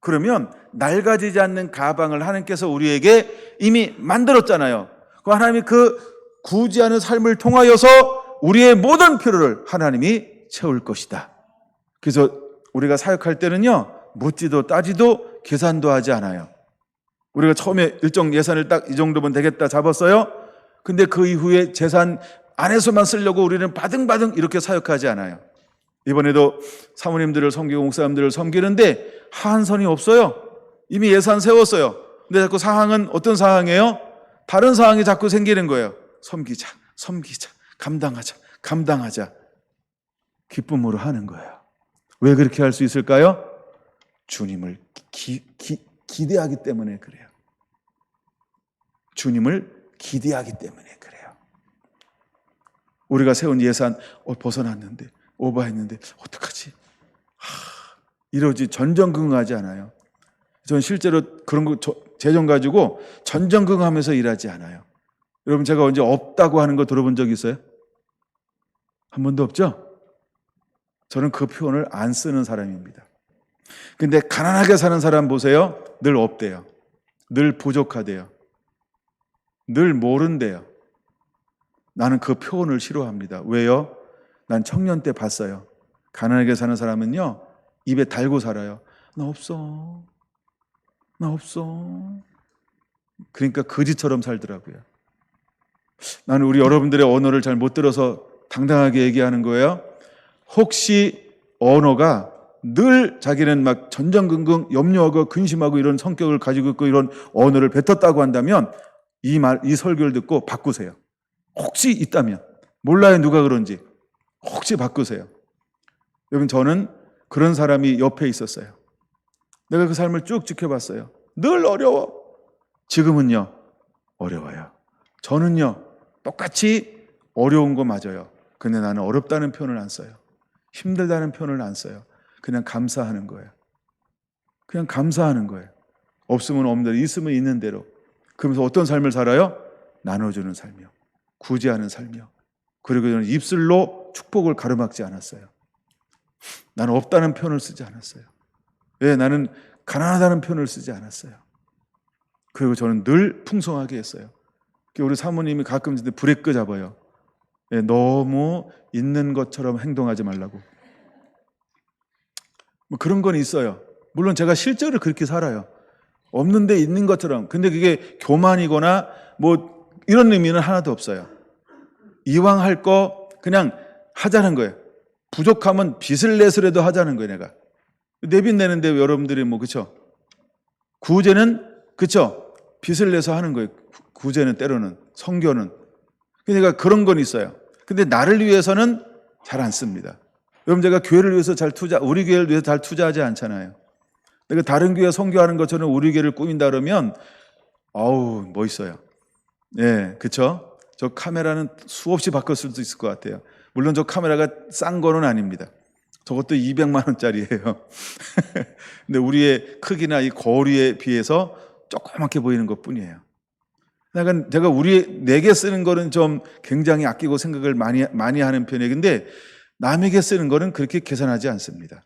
그러면 낡아지지 않는 가방을 하나님께서 우리에게 이미 만들었잖아요. 그 하나님이 그 구제하는 삶을 통하여서 우리의 모든 필요를 하나님이 채울 것이다. 그래서 우리가 사역할 때는요, 묻지도 따지도 계산도 하지 않아요. 우리가 처음에 일정 예산을 딱 이 정도면 되겠다 잡았어요. 근데 그 이후에 재산 안에서만 쓰려고 우리는 바등바등 이렇게 사역하지 않아요. 이번에도 사모님들을 섬기고 목사님들을 섬기는데 한선이 없어요. 이미 예산 세웠어요. 근데 자꾸 상황은 어떤 상황이에요? 다른 상황이 자꾸 생기는 거예요. 섬기자, 감당하자. 기쁨으로 하는 거예요. 왜 그렇게 할 수 있을까요? 주님을 기대하기 때문에 그래요. 주님을 기대하기 때문에 그래요. 우리가 세운 예산 벗어났는데, 오버했는데 어떡하지? 이러지 전전긍긍하지 않아요. 저는 실제로 그런 거 재정 가지고 전전긍긍하면서 일하지 않아요. 여러분, 제가 언제 없다고 하는 거 들어본 적 있어요? 한 번도 없죠? 저는 그 표현을 안 쓰는 사람입니다. 근데 가난하게 사는 사람 보세요. 늘 없대요. 늘 부족하대요. 늘 모른대요. 나는 그 표현을 싫어합니다. 왜요? 난 청년 때 봤어요. 가난하게 사는 사람은요, 입에 달고 살아요. 나 없어. 나 없어. 그러니까 거지처럼 살더라고요. 나는 우리 여러분들의 언어를 잘 못 들어서 당당하게 얘기하는 거예요. 혹시 언어가 늘 자기는 막 전전긍긍 염려하고 근심하고 이런 성격을 가지고 있고 이런 언어를 뱉었다고 한다면 이 설교를 듣고 바꾸세요. 혹시 있다면. 몰라요, 누가 그런지. 혹시 바꾸세요. 여러분, 저는 그런 사람이 옆에 있었어요. 내가 그 삶을 쭉 지켜봤어요. 늘 어려워. 지금은요, 어려워요. 저는요, 똑같이 어려운 거 맞아요. 근데 나는 어렵다는 표현을 안 써요. 힘들다는 표현을 안 써요. 그냥 감사하는 거예요. 그냥 감사하는 거예요. 없으면 없는 대로, 있으면 있는 대로. 그러면서 어떤 삶을 살아요? 나눠주는 삶이요. 구제하는 삶이요. 그리고 저는 입술로 축복을 가로막지 않았어요. 나는 없다는 표현을 쓰지 않았어요. 왜? 나는 가난하다는 표현을 쓰지 않았어요. 그리고 저는 늘 풍성하게 했어요. 우리 사모님이 가끔 브레이크 잡아요. 너무 있는 것처럼 행동하지 말라고. 뭐 그런 건 있어요. 물론 제가 실제로 그렇게 살아요. 없는데 있는 것처럼. 근데 그게 교만이거나 뭐 이런 의미는 하나도 없어요. 이왕 할 거 그냥 하자는 거예요. 부족하면 빚을 내서라도 하자는 거예요, 내가. 내 빚 내는데 여러분들이 뭐, 그쵸? 구제는, 그쵸? 빚을 내서 하는 거예요. 구제는 때로는, 성교는. 그러니까 그런 건 있어요. 근데 나를 위해서는 잘 안 씁니다. 여러분, 제가 교회를 위해서 우리 교회를 위해서 잘 투자하지 않잖아요. 내가 다른 교회 선교하는 것처럼 우리 교회를 꾸민다 그러면, 아우, 멋있어요. 예, 그쵸? 저 카메라는 수없이 바꿀 수도 있을 것 같아요. 물론 저 카메라가 싼 거는 아닙니다. 저것도 200만 원짜리예요. 근데 우리의 크기나 이 거리에 비해서 조그맣게 보이는 것 뿐이에요. 제가 내게 쓰는 거는 좀 굉장히 아끼고 생각을 많이 하는 편이에요. 근데 남에게 쓰는 거는 그렇게 계산하지 않습니다.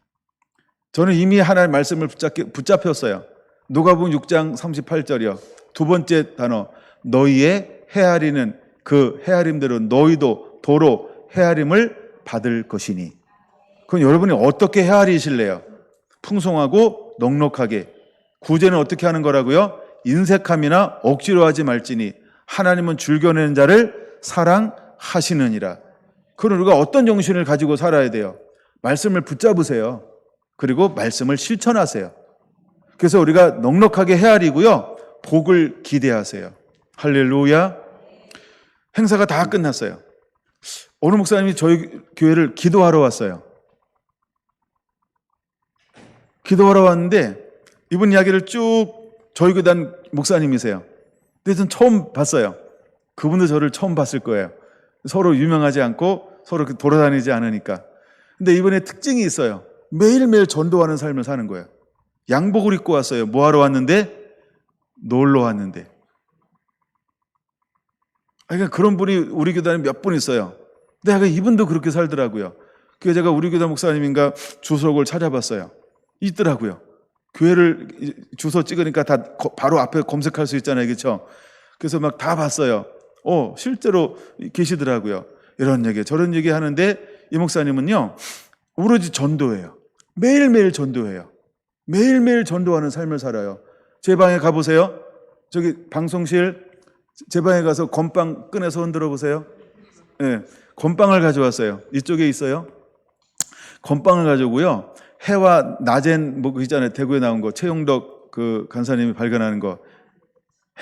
저는 이미 하나의 말씀을 붙잡혔어요. 누가복음 6장 38절이요. 두 번째 단어, 너희의 헤아리는 그 헤아림대로 너희도 도로 헤아림을 받을 것이니. 그럼 여러분이 어떻게 헤아리실래요? 풍성하고 넉넉하게. 구제는 어떻게 하는 거라고요? 인색함이나 억지로 하지 말지니 하나님은 줄겨내는 자를 사랑하시느니라. 그럼 우리가 어떤 정신을 가지고 살아야 돼요? 말씀을 붙잡으세요. 그리고 말씀을 실천하세요. 그래서 우리가 넉넉하게 헤아리고요, 복을 기대하세요. 할렐루야. 행사가 다 끝났어요. 어느 목사님이 저희 교회를 기도하러 왔어요. 기도하러 왔는데 이분 이야기를 쭉 저희 교단 목사님이세요. 근데 전 처음 봤어요. 그분도 저를 처음 봤을 거예요. 서로 유명하지 않고 서로 돌아다니지 않으니까. 근데 이분의 특징이 있어요. 매일매일 전도하는 삶을 사는 거예요. 양복을 입고 왔어요. 뭐 하러 왔는데? 놀러 왔는데. 그러니까 그런 분이 우리 교단에 몇 분 있어요. 근데 이분도 그렇게 살더라고요. 그래서 제가 우리 교단 목사님인가 주소록을 찾아봤어요. 있더라고요. 교회를 주소 찍으니까 다 바로 앞에 검색할 수 있잖아요. 그렇죠? 그래서 막 다 봤어요. 실제로 계시더라고요. 이런 얘기 저런 얘기 하는데 이 목사님은요, 오로지 전도예요. 매일매일 전도해요. 매일매일 전도하는 삶을 살아요. 제 방에 가보세요. 저기 방송실 제 방에 가서 건빵 꺼내서 흔들어 보세요. 네, 건빵을 가져왔어요. 이쪽에 있어요. 건빵을 가져오고요. 해와 낮엔 뭐 있잖아요. 대구에 나온 거 최용덕 그 간사님이 발견하는 거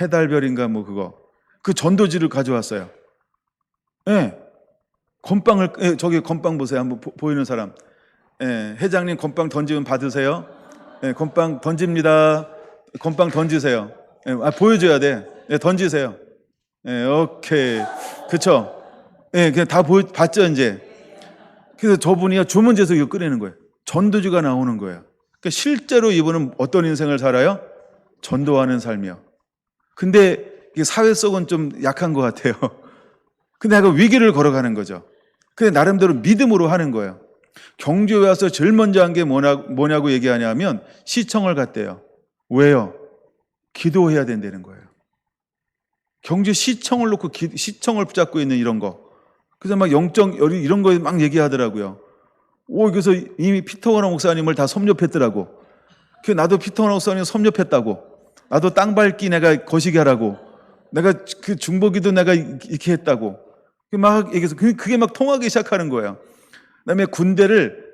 해달별인가 뭐 그거 그 전도지를 가져왔어요. 네. 건빵을 저기 건빵 보세요. 한번 보이는 사람. 회장님 건빵 던지면 받으세요. 건빵 던집니다. 건빵 던지세요. 보여줘야 돼. 던지세요. 오케이. 그쵸? 예, 그냥 다 봤죠, 이제. 그래서 저분이 주문제에서 이거 끓이는 거예요. 전도주가 나오는 거예요. 그러니까 실제로 이분은 어떤 인생을 살아요? 전도하는 삶이요. 근데 이게 사회성은 좀 약한 것 같아요. 근데 약간 위기를 걸어가는 거죠. 근데 나름대로 믿음으로 하는 거예요. 경주에 와서 제일 먼저 한 게 뭐냐고 얘기하냐면 시청을 갔대요. 왜요? 기도해야 된다는 거예요. 경주 시청을 놓고 시청을 붙잡고 있는 이런 거. 그래서 막 영적 이런 거 막 얘기하더라고요. 그래서 이미 피터워너 목사님을 다 섭렵했더라고. 그 나도 피터워너 목사님 섭렵했다고. 나도 땅 밟기 내가 거시기 하라고. 내가 그 중보기도 내가 이렇게 했다고. 막 얘기해서 그게 막 통하기 시작하는 거예요. 그다음에 군대를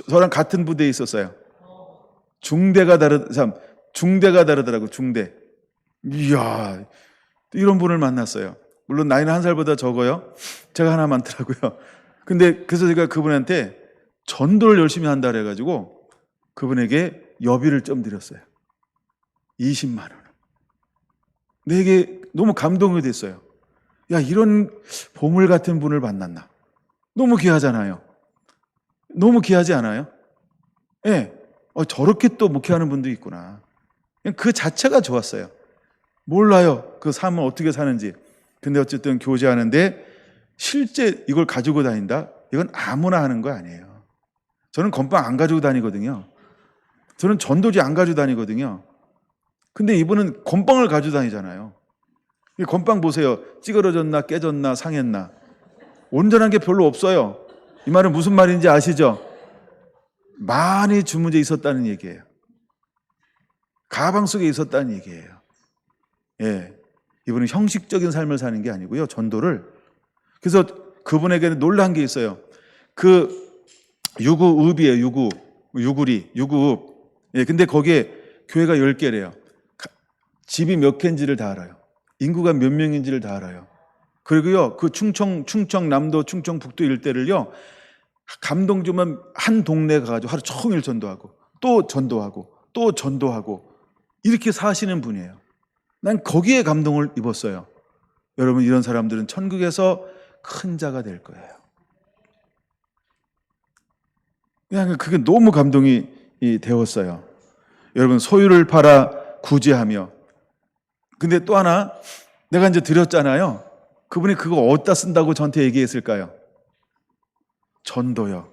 저랑 같은 부대에 있었어요. 중대가 다르더라고. 중대. 이야, 이런 분을 만났어요. 물론 나이는 한 살보다 적어요. 제가 하나 많더라고요. 근데 그래서 제가 그분한테 전도를 열심히 한다 그래가지고 그분에게 여비를 좀 드렸어요. 20만 원. 근데 이게 너무 감동이 됐어요. 야, 이런 보물 같은 분을 만났나. 너무 귀하잖아요. 너무 귀하지 않아요? 예. 네. 저렇게 또 목회하는 분도 있구나. 그 자체가 좋았어요. 몰라요. 그 삶을 어떻게 사는지. 근데 어쨌든 교제하는데 실제 이걸 가지고 다닌다? 이건 아무나 하는 거 아니에요. 저는 건빵 안 가지고 다니거든요. 저는 전도지 안 가지고 다니거든요. 근데 이분은 건빵을 가지고 다니잖아요. 이 건빵 보세요. 찌그러졌나 깨졌나 상했나. 온전한 게 별로 없어요. 이 말은 무슨 말인지 아시죠? 많이 주문제 있었다는 얘기예요. 가방 속에 있었다는 얘기예요. 예. 이분은 형식적인 삶을 사는 게 아니고요. 전도를. 그래서 그분에게는 놀란 게 있어요. 그 유구읍이에요. 유구읍. 예. 근데 거기에 교회가 10개래요. 집이 몇 개인지를 다 알아요. 인구가 몇 명인지를 다 알아요. 그리고요. 그 충청남도, 충청북도 일대를요. 감동 주면 한 동네 가가지고 하루 종일 전도하고 또 전도하고 또 전도하고 이렇게 사시는 분이에요. 난 거기에 감동을 입었어요. 여러분, 이런 사람들은 천국에서 큰 자가 될 거예요. 그냥 그게 너무 감동이 되었어요. 여러분, 소유를 팔아 구제하며. 근데 또 하나, 내가 이제 드렸잖아요. 그분이 그거 어디다 쓴다고 저한테 얘기했을까요? 전도요.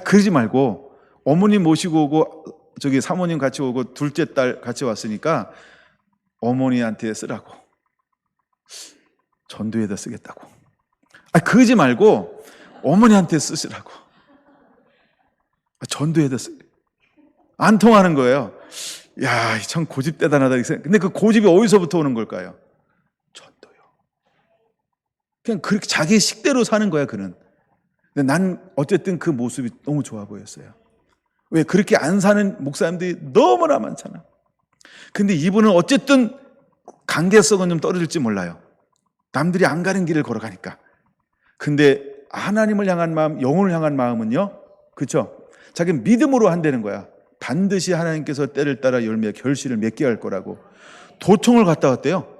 그러지 말고 어머님 모시고 오고 저기 사모님 같이 오고 둘째 딸 같이 왔으니까 어머니한테 쓰라고. 전도에다 쓰겠다고. 그러지 말고 어머니한테 쓰시라고. 전도에다 안 통하는 거예요. 야, 참 고집 대단하다. 근데 그 고집이 어디서부터 오는 걸까요? 전도요. 그냥 그렇게 자기 식대로 사는 거야, 그는. 근데 난 어쨌든 그 모습이 너무 좋아 보였어요. 왜? 그렇게 안 사는 목사님들이 너무나 많잖아. 근데 이분은 어쨌든 관계성은 좀 떨어질지 몰라요. 남들이 안 가는 길을 걸어가니까. 근데 하나님을 향한 마음, 영혼을 향한 마음은요, 그렇죠? 자기는 믿음으로 한다는 거야. 반드시 하나님께서 때를 따라 열매 결실을 맺게 할 거라고. 도청을 갔다 왔대요.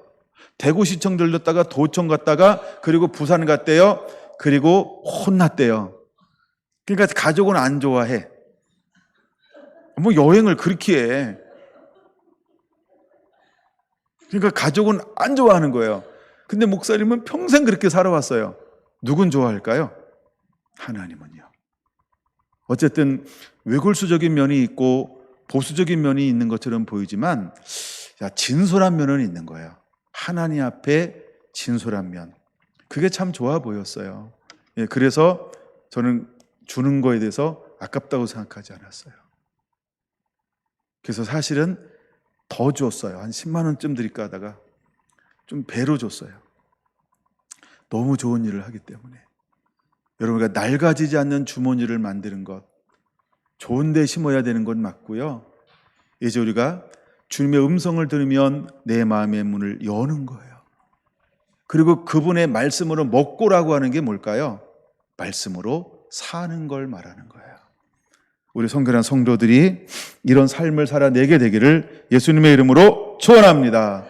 대구시청 들렸다가 도청 갔다가 그리고 부산 갔대요. 그리고 혼났대요. 그러니까 가족은 안 좋아해. 뭐 여행을 그렇게 해. 그러니까 가족은 안 좋아하는 거예요. 근데 목사님은 평생 그렇게 살아왔어요. 누군 좋아할까요? 하나님은요. 어쨌든 외골수적인 면이 있고 보수적인 면이 있는 것처럼 보이지만 진솔한 면은 있는 거예요. 하나님 앞에 진솔한 면. 그게 참 좋아 보였어요. 예, 그래서 저는 주는 거에 대해서 아깝다고 생각하지 않았어요. 그래서 사실은 더 줬어요. 한 10만 원쯤 드릴까 하다가 좀 배로 줬어요. 너무 좋은 일을 하기 때문에. 여러분, 낡아지지 않는 주머니를 만드는 것, 좋은 데 심어야 되는 건 맞고요. 이제 우리가 주님의 음성을 들으면 내 마음의 문을 여는 거예요. 그리고 그분의 말씀으로 먹고라고 하는 게 뭘까요? 말씀으로 사는 걸 말하는 거예요. 우리 성결한 성도들이 이런 삶을 살아내게 되기를 예수님의 이름으로 축원합니다.